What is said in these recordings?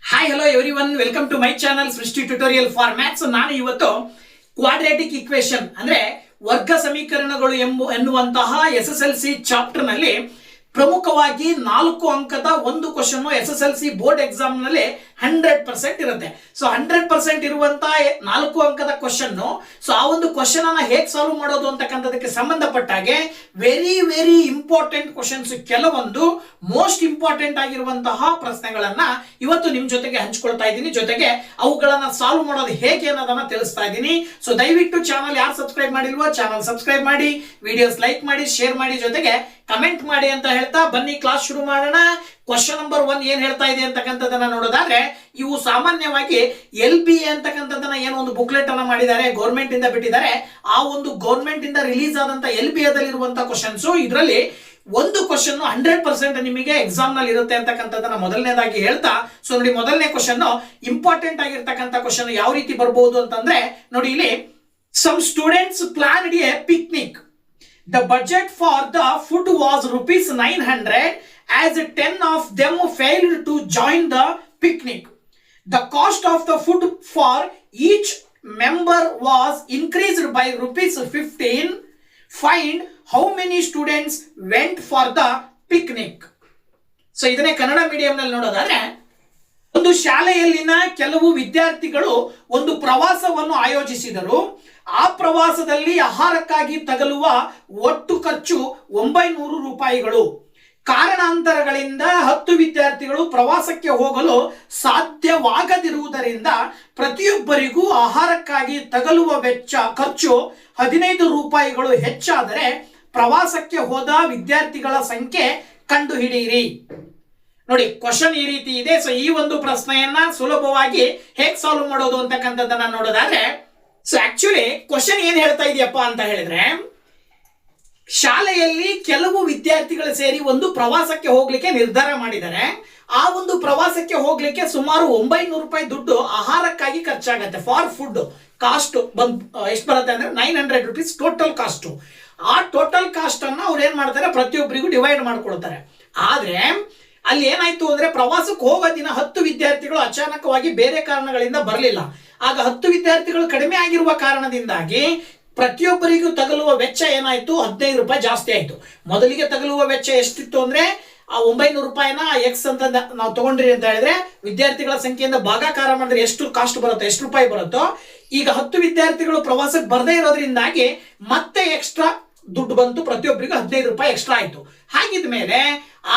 Hi hello everyone, welcome to my channel Srishti tutorial for maths. ನಾನು ಇವತ್ತು quadratic equation ಅಂದ್ರೆ ವರ್ಗ ಸಮೀಕರಣಗಳು ಎನ್ನುವಂತಹ SSLC ಚಾಪ್ಟರ್ ನಲ್ಲಿ ಪ್ರಮುಖವಾಗಿ 4 ಅಂಕದ ಒಂದು ಕ್ವಶನ್ SSLC ಬೋರ್ಡ್ ಎಕ್ಸಾಮ್ ನಲ್ಲಿ 100% ಇರುತ್ತೆ. ಸೊ 100% ಇರುವಂತಹ 4 ಅಂಕದ ಕ್ವಶನ್. ಸೊ ಆ ಒಂದು ಕ್ವಶನ್ ಅನ್ನ ಹೇಗೆ ಸಾಲ್ವ್ ಮಾಡೋದು ಅಂತಕ್ಕಂಥದಕ್ಕೆ ಸಂಬಂಧಪಟ್ಟಾಗೆ ವೆರಿ ಇಂಪಾರ್ಟೆಂಟ್ ಕ್ವಶನ್ಸ್, ಕೆಲವೊಂದು ಮೋಸ್ಟ್ ಇಂಪಾರ್ಟೆಂಟ್ ಆಗಿರುವಂತಹ ಪ್ರಶ್ನೆಗಳನ್ನ ಇವತ್ತು ನಿಮ್ ಜೊತೆಗೆ ಹಂಚ್ಕೊಳ್ತಾ ಇದ್ದೀನಿ. ಜೊತೆಗೆ ಅವುಗಳನ್ನ ಸಾಲ್ವ್ ಮಾಡೋದು ಹೇಗೆ ಅನ್ನೋದನ್ನ ತಿಳಿಸ್ತಾ ಇದ್ದೀನಿ. ಸೊ ದಯವಿಟ್ಟು ಚಾನಲ್ ಯಾರು ಸಬ್ಸ್ಕ್ರೈಬ್ ಮಾಡಿಲ್ವೋ ಚಾನಲ್ ಸಬ್ಸ್ಕ್ರೈಬ್ ಮಾಡಿ, ವಿಡಿಯೋಸ್ ಲೈಕ್ ಮಾಡಿ, ಶೇರ್ ಮಾಡಿ, ಜೊತೆಗೆ ಕಮೆಂಟ್ ಮಾಡಿ ಅಂತ ಹೇಳ್ತಾ ಬನ್ನಿ ಕ್ಲಾಸ್ ಶುರು ಮಾಡೋಣ. ಕ್ವಶನ್ ನಂಬರ್ 1 ಏನ್ ಹೇಳ್ತಾ ಇದೆ ಅಂತಕ್ಕಂಥದ್ದನ್ನ ನೋಡೋದಾದ್ರೆ, ಇವು ಸಾಮಾನ್ಯವಾಗಿ LBA ಅಂತಕ್ಕಂಥದ್ದನ್ನ ಏನೋ ಒಂದು ಬುಕ್ಲೆಟ್ ಅನ್ನ ಮಾಡಿದ್ದಾರೆ, ಗೌರ್ಮೆಂಟ್ ಇಂದ ಬಿಟ್ಟಿದ್ದಾರೆ. ಆ ಒಂದು ಗೌರ್ಮೆಂಟ್ ಇಂದ ರಿಲೀಸ್ ಆದಂತ LBA ದಲ್ಲಿರುವಂತಹ ಕ್ವಶನ್ಸ್. ಇದರಲ್ಲಿ ಒಂದು ಕ್ವಶನ್ 100% ನಿಮಗೆ ಎಕ್ಸಾಮ್ ನಲ್ಲಿ ಇರುತ್ತೆ ಅಂತಕ್ಕಂಥದ್ದನ್ನ ಮೊದಲನೇದಾಗಿ ಹೇಳ್ತಾ, ಸೊ ನೋಡಿ ಮೊದಲನೇ ಕ್ವಶನ್ ಇಂಪಾರ್ಟೆಂಟ್ ಆಗಿರ್ತಕ್ಕಂಥ ಕ್ವಶನ್ ಯಾವ ರೀತಿ ಬರಬಹುದು ಅಂತಂದ್ರೆ, ನೋಡಿ ಇಲ್ಲಿ some students planned a picnic. The budget for the food was rupees 900 as 10 of them failed to join the picnic. The cost of the food for each member was increased by rupees 15. Find how many students went for the picnic. So ಇದನ್ನೇ Kannada medium ನಲ್ಲಿ ನೋಡೋದಾದ್ರೆ, ಒಂದು ಶಾಲೆಯಲ್ಲಿನ ಕೆಲವು ವಿದ್ಯಾರ್ಥಿಗಳು ಒಂದು ಪ್ರವಾಸವನ್ನು ಆಯೋಜಿಸಿದರು. ಆ ಪ್ರವಾಸದಲ್ಲಿ ಆಹಾರಕ್ಕಾಗಿ ತಗಲುವ ಒಟ್ಟು ಖರ್ಚು 900 ರೂಪಾಯಿಗಳು. ಕಾರಣಾಂತರಗಳಿಂದ 10 ವಿದ್ಯಾರ್ಥಿಗಳು ಪ್ರವಾಸಕ್ಕೆ ಹೋಗಲು ಸಾಧ್ಯವಾಗದಿರುವುದರಿಂದ ಪ್ರತಿಯೊಬ್ಬರಿಗೂ ಆಹಾರಕ್ಕಾಗಿ ತಗಲುವ ಖರ್ಚು 15 ರೂಪಾಯಿಗಳು ಹೆಚ್ಚಾದರೆ ಪ್ರವಾಸಕ್ಕೆ ಹೋದ ವಿದ್ಯಾರ್ಥಿಗಳ ಸಂಖ್ಯೆ ಕಂಡುಹಿಡಿಯಿರಿ. ನೋಡಿ ಕ್ವಶನ್ ಈ ರೀತಿ ಇದೆ. ಸೊ ಈ ಒಂದು ಪ್ರಶ್ನೆಯನ್ನ ಸುಲಭವಾಗಿ ಹೇಗೆ ಸಾಲ್ವ್ ಮಾಡೋದು ಅಂತಕ್ಕಂಥದ್ದನ್ನ ನೋಡೋದಾದ್ರೆ, ಸೊ ಆಕ್ಚುಲಿ ಕ್ವಶನ್ ಏನ್ ಹೇಳ್ತಾ ಇದೆಯಪ್ಪ ಅಂತ ಹೇಳಿದ್ರೆ, ಶಾಲೆಯಲ್ಲಿ ಕೆಲವು ವಿದ್ಯಾರ್ಥಿಗಳು ಸೇರಿ ಒಂದು ಪ್ರವಾಸಕ್ಕೆ ಹೋಗ್ಲಿಕ್ಕೆ ನಿರ್ಧಾರ ಮಾಡಿದ್ದಾರೆ. ಆ ಒಂದು ಪ್ರವಾಸಕ್ಕೆ ಹೋಗ್ಲಿಕ್ಕೆ ಸುಮಾರು 900 ರೂಪಾಯಿ ದುಡ್ಡು ಆಹಾರಕ್ಕಾಗಿ ಖರ್ಚಾಗತ್ತೆ. ಫಾರ್ ಫುಡ್ ಕಾಸ್ಟ್ ಎಷ್ಟು ಬರುತ್ತೆ ಅಂದ್ರೆ 900 ರೂಪೀಸ್ ಟೋಟಲ್ ಕಾಸ್ಟ್. ಆ ಟೋಟಲ್ ಕಾಸ್ಟ್ ಅನ್ನ ಅವ್ರು ಏನ್ ಮಾಡ್ತಾರೆ, ಪ್ರತಿಯೊಬ್ಬರಿಗೂ ಡಿವೈಡ್ ಮಾಡ್ಕೊಳ್ತಾರೆ. ಆದ್ರೆ ಅಲ್ಲಿ ಏನಾಯ್ತು ಅಂದ್ರೆ, ಪ್ರವಾಸಕ್ಕೆ ಹೋಗೋ ದಿನ 10 ವಿದ್ಯಾರ್ಥಿಗಳು ಅಚಾನಕವಾಗಿ ಬೇರೆ ಕಾರಣಗಳಿಂದ ಬರಲಿಲ್ಲ. ಆಗ 10 ವಿದ್ಯಾರ್ಥಿಗಳು ಕಡಿಮೆ ಆಗಿರುವ ಕಾರಣದಿಂದಾಗಿ ಪ್ರತಿಯೊಬ್ಬರಿಗೂ ತಗಲುವ ವೆಚ್ಚ ಏನಾಯ್ತು, 15 ರೂಪಾಯಿ ಜಾಸ್ತಿ ಆಯ್ತು. ಮೊದಲಿಗೆ ತಗಲುವ ವೆಚ್ಚ ಎಷ್ಟಿತ್ತು ಅಂದ್ರೆ, ಆ 900 ರೂಪಾಯಿನ ಎಕ್ಸ್ ಅಂತ ನಾವು ತಗೊಂಡ್ರಿ ಅಂತ ಹೇಳಿದ್ರೆ, ವಿದ್ಯಾರ್ಥಿಗಳ ಸಂಖ್ಯೆಯಿಂದ ಭಾಗಾಕಾರ ಮಾಡಿದ್ರೆ ಎಷ್ಟು ಕಾಸ್ಟ್ ಬರುತ್ತೋ, ಎಷ್ಟು ರೂಪಾಯಿ ಬರುತ್ತೋ, ಈಗ 10 ವಿದ್ಯಾರ್ಥಿಗಳು ಪ್ರವಾಸಕ್ಕೆ ಬರದೇ ಇರೋದ್ರಿಂದಾಗಿ ಮತ್ತೆ ಎಕ್ಸ್ಟ್ರಾ ದುಡ್ಡು ಬಂತು, ಪ್ರತಿಯೊಬ್ಬರಿಗೂ 15 ರೂಪಾಯಿ ಎಕ್ಸ್ಟ್ರಾ ಆಯ್ತು. ಹಾಗಿದ್ಮೇಲೆ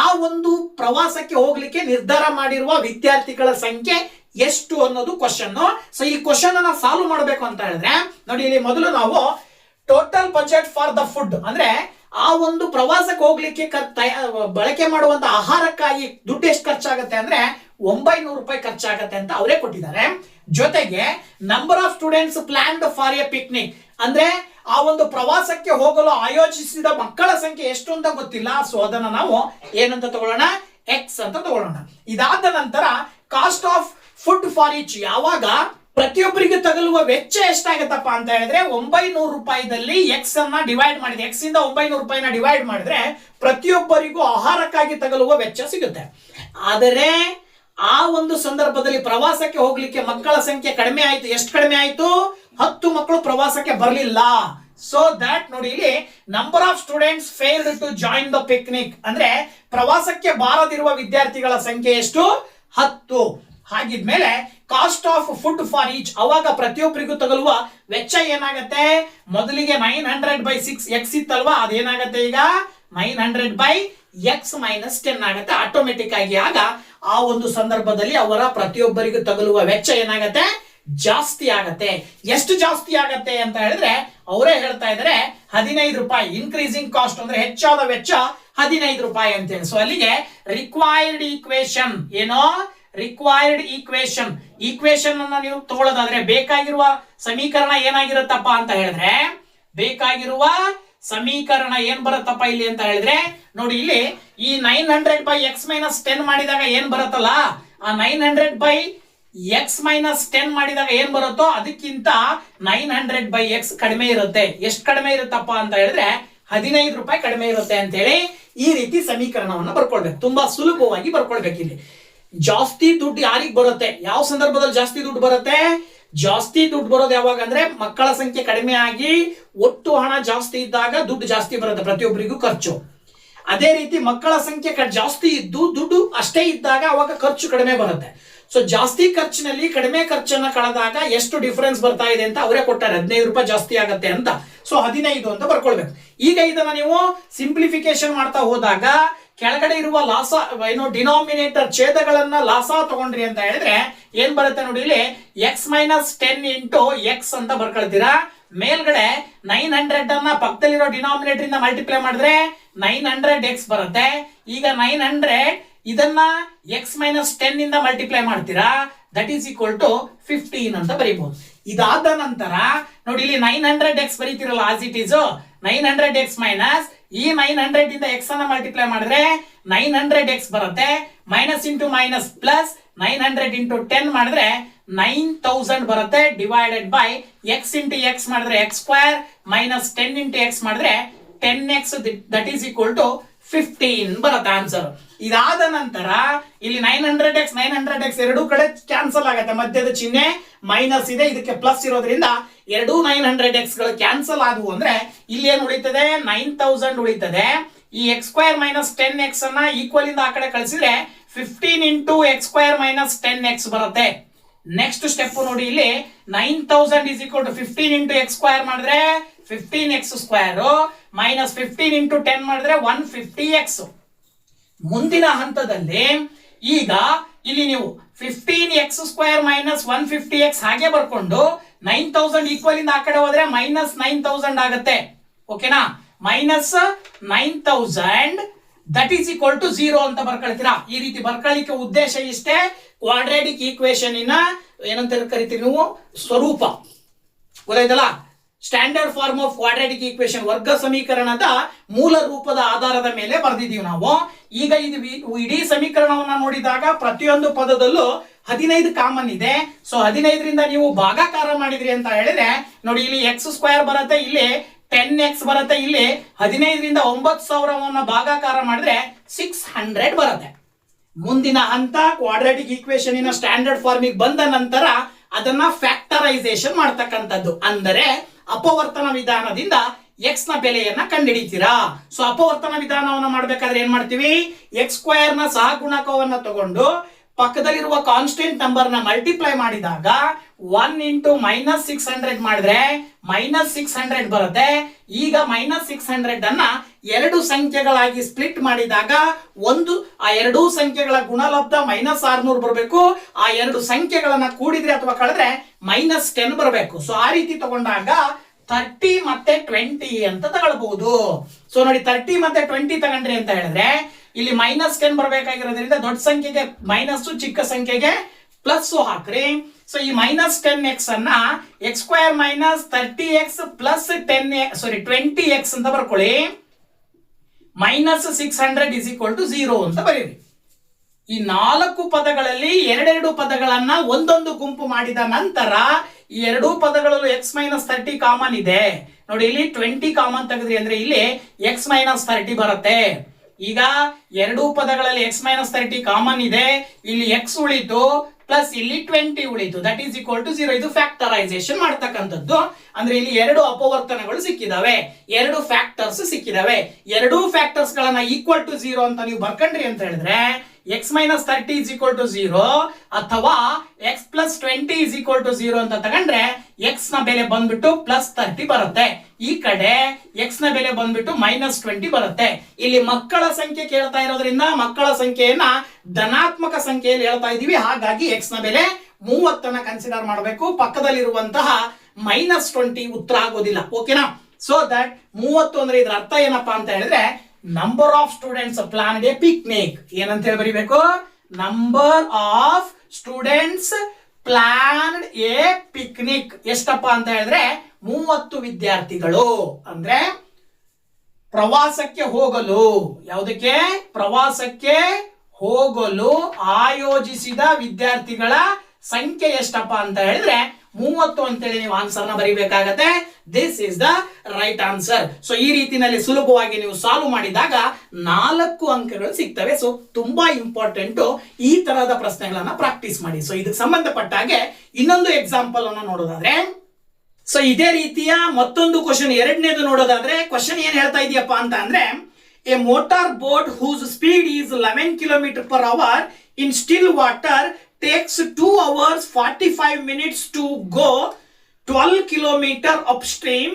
ಆ ಒಂದು ಪ್ರವಾಸಕ್ಕೆ ಹೋಗ್ಲಿಕ್ಕೆ ನಿರ್ಧಾರ ಮಾಡಿರುವ ವಿದ್ಯಾರ್ಥಿಗಳ ಸಂಖ್ಯೆ ಎಷ್ಟು ಅನ್ನೋದು ಕ್ವಶನ್. ಸೊ ಈ ಕ್ವಶನ್ ಅನ್ನ ಸಾಲ್ವ್ ಮಾಡಬೇಕು ಅಂತ ಹೇಳಿದ್ರೆ, ನೋಡಿ ಇಲ್ಲಿ ಮೊದಲು ನಾವು total budget for the food ಅಂದ್ರೆ ಆ ಒಂದು ಪ್ರವಾಸಕ್ಕೆ ಹೋಗ್ಲಿಕ್ಕೆ ಬಳಕೆ ಮಾಡುವಂತ ಆಹಾರಕ್ಕಾಗಿ ದುಡ್ಡು ಎಷ್ಟು ಖರ್ಚಾಗತ್ತೆ ಅಂದ್ರೆ 900 ರೂಪಾಯಿ ಖರ್ಚಾಗತ್ತೆ ಅಂತ ಅವರೇ ಕೊಟ್ಟಿದ್ದಾರೆ. ಜೊತೆಗೆ number of students planned for A picnic ಅಂದ್ರೆ ಆ ಒಂದು ಪ್ರವಾಸಕ್ಕೆ ಹೋಗಲು ಆಯೋಜಿಸಿದ ಮಕ್ಕಳ ಸಂಖ್ಯೆ ಎಷ್ಟು ಅಂತ ಗೊತ್ತಿಲ್ಲ. ಸೊ ಅದನ್ನ ನಾವು ಏನಂತ ತಗೊಳ್ಳೋಣ, ಎಕ್ಸ್ ಅಂತ ತಗೊಳ್ಳೋಣ. ಇದಾದ ನಂತರ cost of food for each, ಯಾವಾಗ ಪ್ರತಿಯೊಬ್ಬರಿಗೆ ತಗಲುವ ವೆಚ್ಚ ಎಷ್ಟಾಗತ್ತಪ್ಪ ಅಂತ ಹೇಳಿದ್ರೆ 900 ರೂಪಾಯಿದಲ್ಲಿ ಎಕ್ಸ್ ಅನ್ನ ಡಿವೈಡ್ ಮಾಡಿದೆ. ಎಕ್ಸ್ ಇಂದ 900 ರೂಪಾಯಿನ ಡಿವೈಡ್ ಮಾಡಿದ್ರೆ ಪ್ರತಿಯೊಬ್ಬರಿಗೂ ಆಹಾರಕ್ಕಾಗಿ ತಗಲುವ ವೆಚ್ಚ ಸಿಗುತ್ತೆ. ಆದರೆ ಆ ಒಂದು ಸಂದರ್ಭದಲ್ಲಿ ಪ್ರವಾಸಕ್ಕೆ ಹೋಗ್ಲಿಕ್ಕೆ ಮಕ್ಕಳ ಸಂಖ್ಯೆ ಕಡಿಮೆ ಆಯ್ತು. ಎಷ್ಟು ಕಡಿಮೆ ಆಯ್ತು, 10 ಮಕ್ಕಳು ಪ್ರವಾಸಕ್ಕೆ ಬರಲಿಲ್ಲ. ಸೊ ದಟ್ ನೋಡಿ ಇಲ್ಲಿ number of students failed to join the picnic ಅಂದ್ರೆ ಪ್ರವಾಸಕ್ಕೆ ಬಾರದಿರುವ ವಿದ್ಯಾರ್ಥಿಗಳ ಸಂಖ್ಯೆ ಎಷ್ಟು, 10. ಹಾಗಿದ್ಮೇಲೆ cost of food for each, ಅವಾಗ ಪ್ರತಿಯೊಬ್ಬರಿಗೂ ತಗಲುವ ವೆಚ್ಚ ಏನಾಗತ್ತೆ, ಮೊದಲಿಗೆ 900/6 ಎಕ್ಸ್ ಇತ್ತಲ್ವಾ, ಅದೇನಾಗತ್ತೆ ಈಗ 900/x - 10 ಆಗುತ್ತೆ ಆಟೋಮೆಟಿಕ್ ಆಗಿ. ಆಗ ಆ ಒಂದು ಸಂದರ್ಭದಲ್ಲಿ ಅವರ ಪ್ರತಿಯೊಬ್ಬರಿಗೂ ತಗಲುವ ವೆಚ್ಚ ಏನಾಗತ್ತೆ, ಜಾಸ್ತಿ ಆಗತ್ತೆ. ಎಷ್ಟು ಜಾಸ್ತಿ ಆಗತ್ತೆ ಅಂತ ಹೇಳಿದ್ರೆ ಅವರೇ ಹೇಳ್ತಾ ಇದ್ದಾರೆ 15 ರೂಪಾಯಿ. ಇನ್ಕ್ರೀಸಿಂಗ್ ಕಾಸ್ಟ್ ಅಂದ್ರೆ ಹೆಚ್ಚಾದ ವೆಚ್ಚ 15 ರೂಪಾಯಿ ಅಂತೇಳಿ. ಸೊ ಅಲ್ಲಿಗೆ ರಿಕ್ವೈರ್ಡ್ ಈಕ್ವೇಶನ್ ಏನೋ, ರಿಕ್ವೈರ್ಡ್ ಈಕ್ವೇಶನ್ ಅನ್ನ ನೀವು ತಗೊಳ್ಳೋದಾದ್ರೆ ಬೇಕಾಗಿರುವ ಸಮೀಕರಣ ಏನಾಗಿರುತ್ತಪ್ಪ ಅಂತ ಹೇಳಿದ್ರೆ, ಬೇಕಾಗಿರುವ ಸಮೀಕರಣ ಏನ್ ಬರುತ್ತಪ್ಪ ಇಲ್ಲಿ ಅಂತ ಹೇಳಿದ್ರೆ, ನೋಡಿ ಇಲ್ಲಿ ಈ 900/x - 10 ಮಾಡಿದಾಗ ಏನ್ ಬರುತ್ತಲ್ಲ, ಆ 900/x - 10 ಮಾಡಿದಾಗ ಏನ್ ಬರುತ್ತೋ ಅದಕ್ಕಿಂತ 900/x ಕಡಿಮೆ ಇರುತ್ತೆ. ಎಷ್ಟು ಕಡಿಮೆ ಇರುತ್ತಪ್ಪ ಅಂತ ಹೇಳಿದ್ರೆ 15 ರೂಪಾಯಿ ಕಡಿಮೆ ಇರುತ್ತೆ ಅಂತ ಹೇಳಿ ಈ ರೀತಿ ಸಮೀಕರಣವನ್ನು ಬರ್ಕೊಳ್ಬೇಕು. ತುಂಬಾ ಸುಲಭವಾಗಿ ಬರ್ಕೊಳ್ಬೇಕು. ಇಲ್ಲಿ ಜಾಸ್ತಿ ದುಡ್ಡು ಯಾರಿಗೆ ಬರುತ್ತೆ, ಯಾವ ಸಂದರ್ಭದಲ್ಲಿ ಜಾಸ್ತಿ ದುಡ್ಡು ಬರುತ್ತೆ? ಜಾಸ್ತಿ ದುಡ್ಡು ಬರೋದು ಯಾವಾಗ ಅಂದ್ರೆ ಮಕ್ಕಳ ಸಂಖ್ಯೆ ಕಡಿಮೆ ಆಗಿ ಒಟ್ಟು ಹಣ ಜಾಸ್ತಿ ಇದ್ದಾಗ ದುಡ್ಡು ಜಾಸ್ತಿ ಬರುತ್ತೆ ಪ್ರತಿಯೊಬ್ಬರಿಗೂ ಖರ್ಚು. ಅದೇ ರೀತಿ ಮಕ್ಕಳ ಸಂಖ್ಯೆ ಜಾಸ್ತಿ ಇದ್ದು ದುಡ್ಡು ಅಷ್ಟೇ ಇದ್ದಾಗ ಅವಾಗ ಖರ್ಚು ಕಡಿಮೆ ಬರುತ್ತೆ. ಸೊ ಜಾಸ್ತಿ ಖರ್ಚಿನಲ್ಲಿ ಕಡಿಮೆ ಖರ್ಚನ್ನ ಕಳೆದಾಗ ಎಷ್ಟು ಡಿಫರೆನ್ಸ್ ಬರ್ತಾ ಇದೆ ಅಂತ ಅವರೇ ಕೊಟ್ಟಾರೆ, 15 ರೂಪಾಯಿ ಜಾಸ್ತಿ ಆಗತ್ತೆ ಅಂತ. ಸೊ 15 ಅಂತ ಬರ್ಕೊಳ್ಬೇಕು. ಈಗ ಇದನ್ನ ನೀವು ಸಿಂಪ್ಲಿಫಿಕೇಶನ್ ಮಾಡ್ತಾ ಹೋದಾಗ ಕೆಳಗಡೆ ಇರುವ ಲಾಸ ಡಿನಾಮಿನೇಟರ್ ಛೇದಗಳನ್ನ ಲಾಸ ತಗೊಂಡ್ರಿ ಅಂತ ಹೇಳಿದ್ರೆ ಏನ್ ಬರುತ್ತೆ ನೋಡಿ, ಇಲ್ಲಿ x-10 ಇಂಟು ಎಕ್ಸ್ ಅಂತ ಬರ್ಕೊಳ್ತೀರಾ. ಮೇಲ್ಗಡೆ 900 ಅನ್ನ ಪಕ್ಕದಲ್ಲಿರೋ ಡಿನಾಮಿನೇಟರ್ ಇಂದ ಮಲ್ಟಿಪ್ಲೈ ಮಾಡಿದ್ರೆ 900x ಬರುತ್ತೆ. ಈಗ 900 ಇದನ್ನ x-10 ಇಂದ ಮಲ್ಟಿಪ್ಲೈ ಮಾಡ್ತೀರಾ, ದಟ್ ಈಸ್ ಈಕ್ವಲ್ ಟು 15 ಅಂತ ಬರೀಬಹುದು. ಇದಾದ ನಂತರ ನೋಡಿ ಇಲ್ಲಿ 900x ಬರೀತಿರಲ್ಲ as it is, 900x minus ಈ 900 ಇಂದ x ಅನ್ನ ಮಲ್ಟಿಪ್ಲೈ ಮಾಡಿದ್ರೆ 900x ಬರುತ್ತೆ. Minus into minus plus 900 into 10 ಮಾಡಿದ್ರೆ 9000 ಬರುತ್ತೆ. Divided by x into x ಮಾಡಿದ್ರೆ x square minus 10 into x ಮಾಡಿದ್ರೆ 10x that is equal to 15 ಬರುತ್ತೆ ಆನ್ಸರ್. ಇದಾದ ನಂತರ ಇಲ್ಲಿ 900x ಎರಡೂ ಕಡೆ ಕ್ಯಾನ್ಸಲ್ ಆಗುತ್ತೆ, ಮಧ್ಯದ ಚಿಹ್ನೆ ಮೈನಸ್ ಇದೆ, ಇದಕ್ಕೆ ಪ್ಲಸ್ ಇರೋದ್ರಿಂದ ಎರಡೂ 900x ಗಳು ಕ್ಯಾನ್ಸಲ್ ಆದವು ಅಂದ್ರೆ ಇಲ್ಲಿ ಏನು ಉಳಿತದೆ, 9000 ಉಳಿತದೆ. ಈ x ಸ್ಕ್ವೇರ್ ಮೈನಸ್ 10x ಅನ್ನ ಈಕ್ವಲ್ ಇಂದ ಆ ಕಡೆ ಕಳಿಸಿದ್ರೆ 15 into x square minus 10x ಬರುತ್ತೆ. ನೆಕ್ಸ್ಟ್ ಸ್ಟೆಪ್ ನೋಡಿ, ಇಲ್ಲಿ 9000 is equal to 15 into x square ಮಾಡಿದ್ರೆ 15x ಸ್ಕ್ವೇರ್ ಮೈನಸ್ 15 ಇಂಟು 10 ಮಾಡಿದ್ರೆ 150x. ಮುಂದಿನ ಹಂತದಲ್ಲಿ ಈಗ ಇಲ್ಲಿ ನೀವು 15x ಸ್ಕ್ವೇರ್ ಮೈನಸ್ 150x ಹಾಗೆ ಬರ್ಕೊಂಡು 9000 ಈಕ್ವಲ್ ಇಂದ ಆ ಕಡೆ ಹೋದ್ರೆ ಮೈನಸ್ 9000 ಆಗುತ್ತೆ. ಓಕೆನಾ, minus 9000 that is equal to 0 ಅಂತ ಬರ್ಕೊಳ್ತೀರಾ. ಈ ರೀತಿ ಬರ್ಕೊಳ್ಳಿಕ್ಕೆ ಉದ್ದೇಶ ಇಷ್ಟೇ. ಕ್ವಾಡ್ರಾಟಿಕ್ ಈಕ್ವೇಶನ್ ಇನ ಏನಂತ ಕರಿತೀವಿ ನೀವು, ಸ್ವರೂಪ ಗೊತ್ತಾಯ್ತಲ್ಲ, standard form of quadratic equation, ವರ್ಗ ಸಮೀಕರಣದ ಮೂಲ ರೂಪದ ಆಧಾರದ ಮೇಲೆ ಬರೆದಿದ್ದೀವಿ ನಾವು. ಈಗ ಇದು ಇಡೀ ಸಮೀಕರಣವನ್ನ ನೋಡಿದಾಗ ಪ್ರತಿಯೊಂದು ಪದದಲ್ಲೂ 15 ಕಾಮನ್ ಇದೆ. ಸೊ 15ರಿಂದ ನೀವು ಭಾಗಾಕಾರ ಮಾಡಿದ್ರಿ ಅಂತ ಹೇಳಿದ್ರೆ ನೋಡಿ, ಇಲ್ಲಿ x ಸ್ಕ್ವೇರ್ ಬರುತ್ತೆ, ಇಲ್ಲಿ 10x ಬರುತ್ತೆ, ಇಲ್ಲಿ 15ರಿಂದ 9000 ಭಾಗಾಕಾರ ಮಾಡಿದ್ರೆ 600 ಬರುತ್ತೆ. ಮುಂದಿನ ಹಂತ ಕ್ವಾಡ್ರಾಟಿಕ್ ಈಕ್ವೇಶನ್ ಇನ ಸ್ಟ್ಯಾಂಡರ್ಡ್ ಫಾರ್ಮಿಗೆ ಬಂದ ನಂತರ ಅದನ್ನ ಫ್ಯಾಕ್ಟರೈಸೇಷನ್ ಮಾಡ್ತಕ್ಕಂಥದ್ದು. ಅಂದರೆ ಅಪವರ್ತನ ವಿಧಾನದಿಂದ x ನ ಬೆಲೆಯನ್ನ ಕಂಡುಹಿಡಿತೀರಾ. ಸೊ ಅಪವರ್ತನ ವಿಧಾನವನ್ನ ಮಾಡ್ಬೇಕಾದ್ರೆ ಏನ್ ಮಾಡ್ತೀವಿ, x ಸ್ಕ್ವೇರ್ ನ ಸಹಗುಣಕವನ್ನ ತಗೊಂಡು ಪಕ್ಕದಲ್ಲಿರುವ ಕಾನ್ಸ್ಟೆಂಟ್ ನಂಬರ್ ನ ಮಲ್ಟಿಪ್ಲೈ ಮಾಡಿದಾಗ 1 ಇಂಟು ಮೈನಸ್ 600 ಮಾಡಿದ್ರೆ ಮೈನಸ್ 600 ಬರುತ್ತೆ. ಈಗ ಮೈನಸ್ 600 ಅನ್ನ ಎರಡು ಸಂಖ್ಯೆಗಳಾಗಿ ಸ್ಪ್ಲಿಟ್ ಮಾಡಿದಾಗ ಆ ಎರಡೂ ಸಂಖ್ಯೆಗಳ ಗುಣಲಬ್ಧ ಮೈನಸ್ 600 ಬರಬೇಕು. ಆ ಎರಡು ಸಂಖ್ಯೆಗಳನ್ನ ಕೂಡಿದ್ರೆ ಅಥವಾ ಕಳೆದ್ರೆ ಮೈನಸ್ 10 ಬರಬೇಕು. ಸೊ ಆ ರೀತಿ ತಗೊಂಡಾಗ 30 ಮತ್ತೆ 20 ಅಂತ ತಗೊಳ್ಬಹುದು. ಸೊ ನೋಡಿ, 30 ಮತ್ತೆ 20 ತಗೊಂಡ್ರಿ ಅಂತ ಹೇಳಿದ್ರೆ ಇಲ್ಲಿ ಮೈನಸ್ 10 ಬರಬೇಕಾಗಿರೋದ್ರಿಂದ ದೊಡ್ಡ ಸಂಖ್ಯೆಗೆ ಮೈನಸ್, ಚಿಕ್ಕ ಸಂಖ್ಯೆಗೆ ಪ್ಲಸ್ ಹಾಕ್ರಿ. ಸೊ ಈ ಮೈನಸ್ 10x ಅನ್ನ x square minus 30x plus 20x ಅಂತ ಬರ್ಕೊಳ್ಳಿ. ಮೈನಸ್ 600 ಇಸ್ ಈಕ್ವಲ್ ಟು 0 ಅಂತ ಬರೀರಿ. ಈ 4 ಪದಗಳಲ್ಲಿ ಎರಡೆರಡು ಪದಗಳನ್ನ ಒಂದೊಂದು ಗುಂಪು ಮಾಡಿದ ನಂತರ ಈ ಎರಡೂ ಪದಗಳಲ್ಲೂ x ಮೈನಸ್ 30 ಕಾಮನ್ ಇದೆ ನೋಡಿ. ಇಲ್ಲಿ 20 ಕಾಮನ್ ತೆಗೆದ್ರಿ ಅಂದ್ರೆ ಇಲ್ಲಿ x ಮೈನಸ್ 30 ಬರುತ್ತೆ. ಈಗ ಎರಡೂ ಪದಗಳಲ್ಲಿ x ಮೈನಸ್ 30 ಕಾಮನ್ ಇದೆ, ಇಲ್ಲಿ x ಉಳಿತು ಪ್ಲಸ್ ಇಲ್ಲಿ 20 ಉಳಿತು, ದಟ್ ಈಸ್ ಈಕ್ವಲ್ ಟು 0. ಇದು ಫ್ಯಾಕ್ಟರೈಸೇಷನ್ ಮಾಡ್ತಕ್ಕಂಥದ್ದು. ಅಂದ್ರೆ ಇಲ್ಲಿ ಎರಡು ಅಪವರ್ತನಗಳು ಸಿಕ್ಕಿದಾವೆ, ಎರಡು ಫ್ಯಾಕ್ಟರ್ಸ್ ಸಿಕ್ಕಿದಾವೆ. ಎರಡೂ ಫ್ಯಾಕ್ಟರ್ಸ್ ಗಳನ್ನ ಈಕ್ವಲ್ ಟು 0 ಅಂತ ನೀವು ಬರ್ಕೊಂಡ್ರಿ ಅಂತ ಹೇಳಿದ್ರೆ x minus 30 is equal to 0 ಅಥವಾ x plus 20 is equal to 0 ಅಂತ ತಗೊಂಡ್ರೆ x ನ ಬೆಲೆ ಬಂದ್ಬಿಟ್ಟು ಪ್ಲಸ್ 30 ಬರುತ್ತೆ. ಈ ಕಡೆ x ನ ಬೆಲೆ ಬಂದ್ಬಿಟ್ಟು ಮೈನಸ್ 20 ಬರುತ್ತೆ. ಇಲ್ಲಿ ಮಕ್ಕಳ ಸಂಖ್ಯೆ ಕೇಳ್ತಾ ಇರೋದ್ರಿಂದ ಮಕ್ಕಳ ಸಂಖ್ಯೆಯನ್ನ ಧನಾತ್ಮಕ ಸಂಖ್ಯೆಯಲ್ಲಿ ಹೇಳ್ತಾ ಇದೀವಿ. ಹಾಗಾಗಿ x ನ ಬೆಲೆ 30 ಕನ್ಸಿಡರ್ ಮಾಡಬೇಕು. ಪಕ್ಕದಲ್ಲಿರುವಂತಹ ಮೈನಸ್ 20 ಉತ್ತರ ಆಗೋದಿಲ್ಲ. ಓಕೆನಾ? ಸೊ ದಟ್ 30 ಅಂದ್ರೆ ಇದರ ಅರ್ಥ ಏನಪ್ಪಾ ಅಂತ ಹೇಳಿದ್ರೆ number of students planned a picnic. ಏನಂತ ಹೇಳಿ ಬರೀಬೇಕು, number of students planned a picnic. ಎಷ್ಟಪ್ಪ ಅಂತ ಹೇಳಿದ್ರೆ 30 ವಿದ್ಯಾರ್ಥಿಗಳು. ಅಂದ್ರೆ ಪ್ರವಾಸಕ್ಕೆ ಹೋಗಲು, ಯಾವುದಕ್ಕೆ, ಪ್ರವಾಸಕ್ಕೆ ಹೋಗಲು ಆಯೋಜಿಸಿದ ವಿದ್ಯಾರ್ಥಿಗಳ ಸಂಖ್ಯೆ ಎಷ್ಟಪ್ಪ ಅಂತ ಹೇಳಿದ್ರೆ 30 ಅಂತೇಳಿ ನೀವು ಆನ್ಸರ್ನ ಬರೀಬೇಕಾಗತ್ತೆ. This is the right answer. So ಈ ರೀತಿಯಲ್ಲಿ ಸುಲಭವಾಗಿ ನೀವು ಸಾಲ್ವ್ ಮಾಡಿದಾಗ 4 ಅಂಕಗಳು ಸಿಗ್ತವೆ. ಸೊ ತುಂಬಾ ಇಂಪಾರ್ಟೆಂಟ್ ಈ ತರಹದ ಪ್ರಶ್ನೆಗಳನ್ನ ಪ್ರಾಕ್ಟೀಸ್ ಮಾಡಿ. ಸೊ ಇದಕ್ಕೆ ಸಂಬಂಧಪಟ್ಟ ಹಾಗೆ ಇನ್ನೊಂದು ಎಕ್ಸಾಂಪಲ್ ಅನ್ನು ನೋಡೋದಾದ್ರೆ, ಸೊ ಇದೇ ರೀತಿಯ ಮತ್ತೊಂದು ಕ್ವಶನ್, ಎರಡನೇದು ನೋಡೋದಾದ್ರೆ ಕ್ವಶನ್ ಏನ್ ಹೇಳ್ತಾ ಇದೆಯಪ್ಪ ಅಂತ ಅಂದ್ರೆ, a motor boat whose speed is 11 km/h in still water takes 2 hours 45 minutes to go 12 km upstream,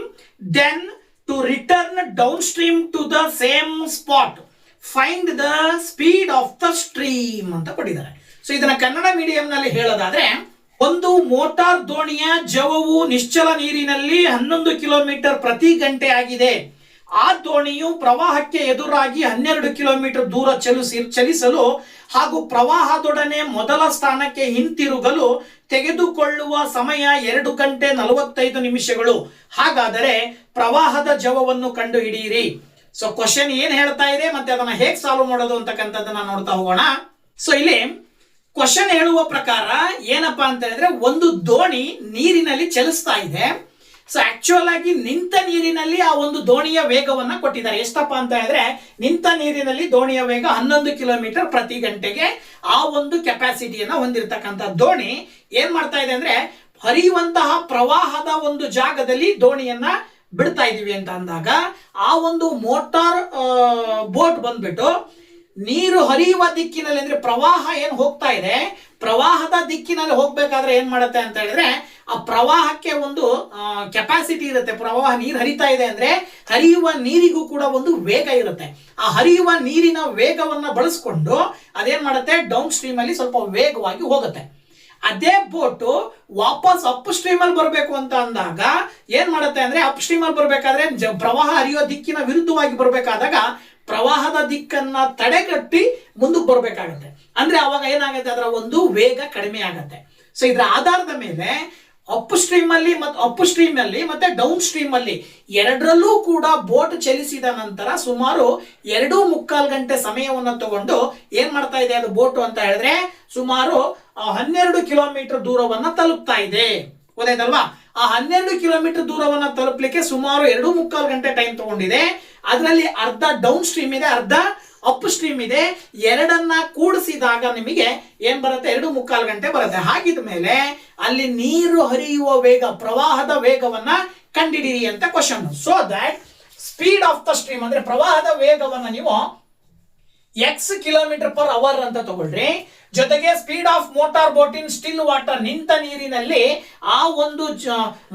then to return downstream to the same spot. Find the speed of the stream ಅಂತ ಕೊಟ್ಟಿದ್ದಾರೆ. So ಇದನ್ನ Kannada medium ನಲ್ಲಿ ಹೇಳೋದಾದ್ರೆ, ಒಂದು motor ದೋಣಿಯ ಜವವು ನಿಶ್ಚಲ ನೀರಿನಲ್ಲಿ 11 kilometre ಪ್ರತಿ ಗಂಟೆ ಆಗಿದೆ. ಆ ದೋಣಿಯು ಪ್ರವಾಹಕ್ಕೆ ಎದುರಾಗಿ 12 ಕಿಲೋಮೀಟರ್ ದೂರ ಚಲಿಸಲು ಹಾಗೂ ಪ್ರವಾಹದೊಡನೆ ಮೊದಲ ಸ್ಥಾನಕ್ಕೆ ಹಿಂತಿರುಗಲು ತೆಗೆದುಕೊಳ್ಳುವ ಸಮಯ 2 ಗಂಟೆ 45 ನಿಮಿಷಗಳು. ಹಾಗಾದರೆ ಪ್ರವಾಹದ ಜವವನ್ನು ಕಂಡು ಹಿಡಿಯಿರಿ. ಸೊ ಕ್ವಶನ್ ಏನ್ ಹೇಳ್ತಾ ಇದೆ ಮತ್ತೆ ಅದನ್ನ ಹೇಗೆ ಸಾಲ್ವ್ ಮಾಡೋದು ಅಂತಕ್ಕಂಥದ್ದನ್ನ ನೋಡ್ತಾ ಹೋಗೋಣ. ಸೊ ಇಲ್ಲಿ ಕ್ವಶನ್ ಹೇಳುವ ಪ್ರಕಾರ ಏನಪ್ಪಾ ಅಂತ ಹೇಳಿದ್ರೆ, ಒಂದು ದೋಣಿ ನೀರಿನಲ್ಲಿ ಚಲಿಸ್ತಾ ಇದೆ. ಸೊ ಆಕ್ಚುಯಲ್ ಆಗಿ ನಿಂತ ನೀರಿನಲ್ಲಿ ಆ ಒಂದು ದೋಣಿಯ ವೇಗವನ್ನ ಕೊಟ್ಟಿದ್ದಾರೆ. ಎಷ್ಟಪ್ಪ ಅಂತ ಹೇಳಿದ್ರೆ, ನಿಂತ ನೀರಿನಲ್ಲಿ ದೋಣಿಯ ವೇಗ 11 ಕಿಲೋಮೀಟರ್ ಪ್ರತಿ ಗಂಟೆಗೆ ಆ ಒಂದು ಕೆಪಾಸಿಟಿಯನ್ನ ಹೊಂದಿರತಕ್ಕಂಥ ದೋಣಿ ಏನ್ ಮಾಡ್ತಾ ಇದೆ ಅಂದ್ರೆ, ಹರಿಯುವಂತಹ ಪ್ರವಾಹದ ಒಂದು ಜಾಗದಲ್ಲಿ ದೋಣಿಯನ್ನ ಬಿಡ್ತಾ ಇದೀವಿ ಅಂತ ಅಂದಾಗ, ಆ ಒಂದು ಮೋಟಾರ್ ಬೋಟ್ ಬಂದ್ಬಿಟ್ಟು ನೀರು ಹರಿಯುವ ದಿಕ್ಕಿನಲ್ಲಿ, ಅಂದ್ರೆ ಪ್ರವಾಹ ಏನ್ ಹೋಗ್ತಾ ಇದೆ, ಪ್ರವಾಹದ ದಿಕ್ಕಿನಲ್ಲಿ ಹೋಗ್ಬೇಕಾದ್ರೆ ಏನ್ ಮಾಡುತ್ತೆ ಅಂತ ಹೇಳಿದ್ರೆ, ಆ ಪ್ರವಾಹಕ್ಕೆ ಒಂದು ಕೆಪಾಸಿಟಿ ಇರುತ್ತೆ. ಪ್ರವಾಹ ನೀರು ಹರಿತಾ ಇದೆ ಅಂದ್ರೆ ಹರಿಯುವ ನೀರಿಗೂ ಕೂಡ ಒಂದು ವೇಗ ಇರುತ್ತೆ. ಆ ಹರಿಯುವ ನೀರಿನ ವೇಗವನ್ನ ಬಳಸ್ಕೊಂಡು ಅದೇನ್ ಮಾಡುತ್ತೆ, ಡೌನ್ ಸ್ಟ್ರೀಮ್ ಅಲ್ಲಿ ಸ್ವಲ್ಪ ವೇಗವಾಗಿ ಹೋಗುತ್ತೆ. ಅದೇ ಬೋಟು ವಾಪಸ್ ಅಪ್ ಸ್ಟ್ರೀಮ್ ಅಲ್ಲಿ ಬರಬೇಕು ಅಂತ ಅಂದಾಗ ಏನ್ ಮಾಡುತ್ತೆ ಅಂದ್ರೆ, ಅಪ್ ಸ್ಟ್ರೀಮ್ ಅಲ್ಲಿ ಬರ್ಬೇಕಾದ್ರೆ ಪ್ರವಾಹ ಹರಿಯುವ ದಿಕ್ಕಿನ ವಿರುದ್ಧವಾಗಿ ಬರ್ಬೇಕಾದಾಗ ಪ್ರವಾಹದ ದಿಕ್ಕನ್ನ ತಡೆಗಟ್ಟಿ ಮುಂದಕ್ಕೆ ಬರ್ಬೇಕಾಗತ್ತೆ. ಅಂದ್ರೆ ಅವಾಗ ಏನಾಗುತ್ತೆ, ಅದರ ಒಂದು ವೇಗ ಕಡಿಮೆ ಆಗತ್ತೆ. ಸೊ ಇದರ ಆಧಾರದ ಮೇಲೆ ಅಪ್ ಸ್ಟ್ರೀಮ್ ಅಲ್ಲಿ ಮತ್ತೆ ಡೌನ್ ಸ್ಟ್ರೀಮ್ ಅಲ್ಲಿ ಎರಡರಲ್ಲೂ ಕೂಡ ಬೋಟ್ ಚಲಿಸಿದ ನಂತರ ಸುಮಾರು 2.25 ಗಂಟೆ ಸಮಯವನ್ನು ತಗೊಂಡು ಏನ್ ಮಾಡ್ತಾ ಇದೆ ಅದು ಬೋಟ್ ಅಂತ ಹೇಳಿದ್ರೆ, ಸುಮಾರು 12 ಕಿಲೋಮೀಟರ್ ದೂರವನ್ನ ತಲುಪ್ತಾ ಇದೆ. ಗೊತ್ತಾಯ್ತಲ್ವಾ? ಆ 12 ಕಿಲೋಮೀಟರ್ ದೂರವನ್ನ ತಲುಪಲಿಕ್ಕೆ ಸುಮಾರು 2.25 ಗಂಟೆ ಟೈಮ್ ತಗೊಂಡಿದೆ. ಅದರಲ್ಲಿ ಅರ್ಧ ಡೌನ್ ಸ್ಟ್ರೀಮ್ ಇದೆ, ಅರ್ಧ ಅಪ್ ಸ್ಟ್ರೀಮ್ ಇದೆ. ಎರಡನ್ನ ಕೂಡಿಸಿದಾಗ ನಿಮಗೆ ಏನ್ ಬರುತ್ತೆ, 2.25 ಗಂಟೆ ಬರುತ್ತೆ. ಹಾಗಿದ ಮೇಲೆ ಅಲ್ಲಿ ನೀರು ಹರಿಯುವ ವೇಗ, ಪ್ರವಾಹದ ವೇಗವನ್ನ ಕಂಡಿಡಿರಿ ಅಂತ question. So that speed of the stream ಅಂದ್ರೆ ಪ್ರವಾಹದ ವೇಗವನ್ನ ನೀವು x km/h ಅಂತ ತಗೊಳ್ರಿ. ಜೊತೆಗೆ speed of motor boat in still water, ನಿಂತ ನೀರಿನಲ್ಲಿ ಆ ಒಂದು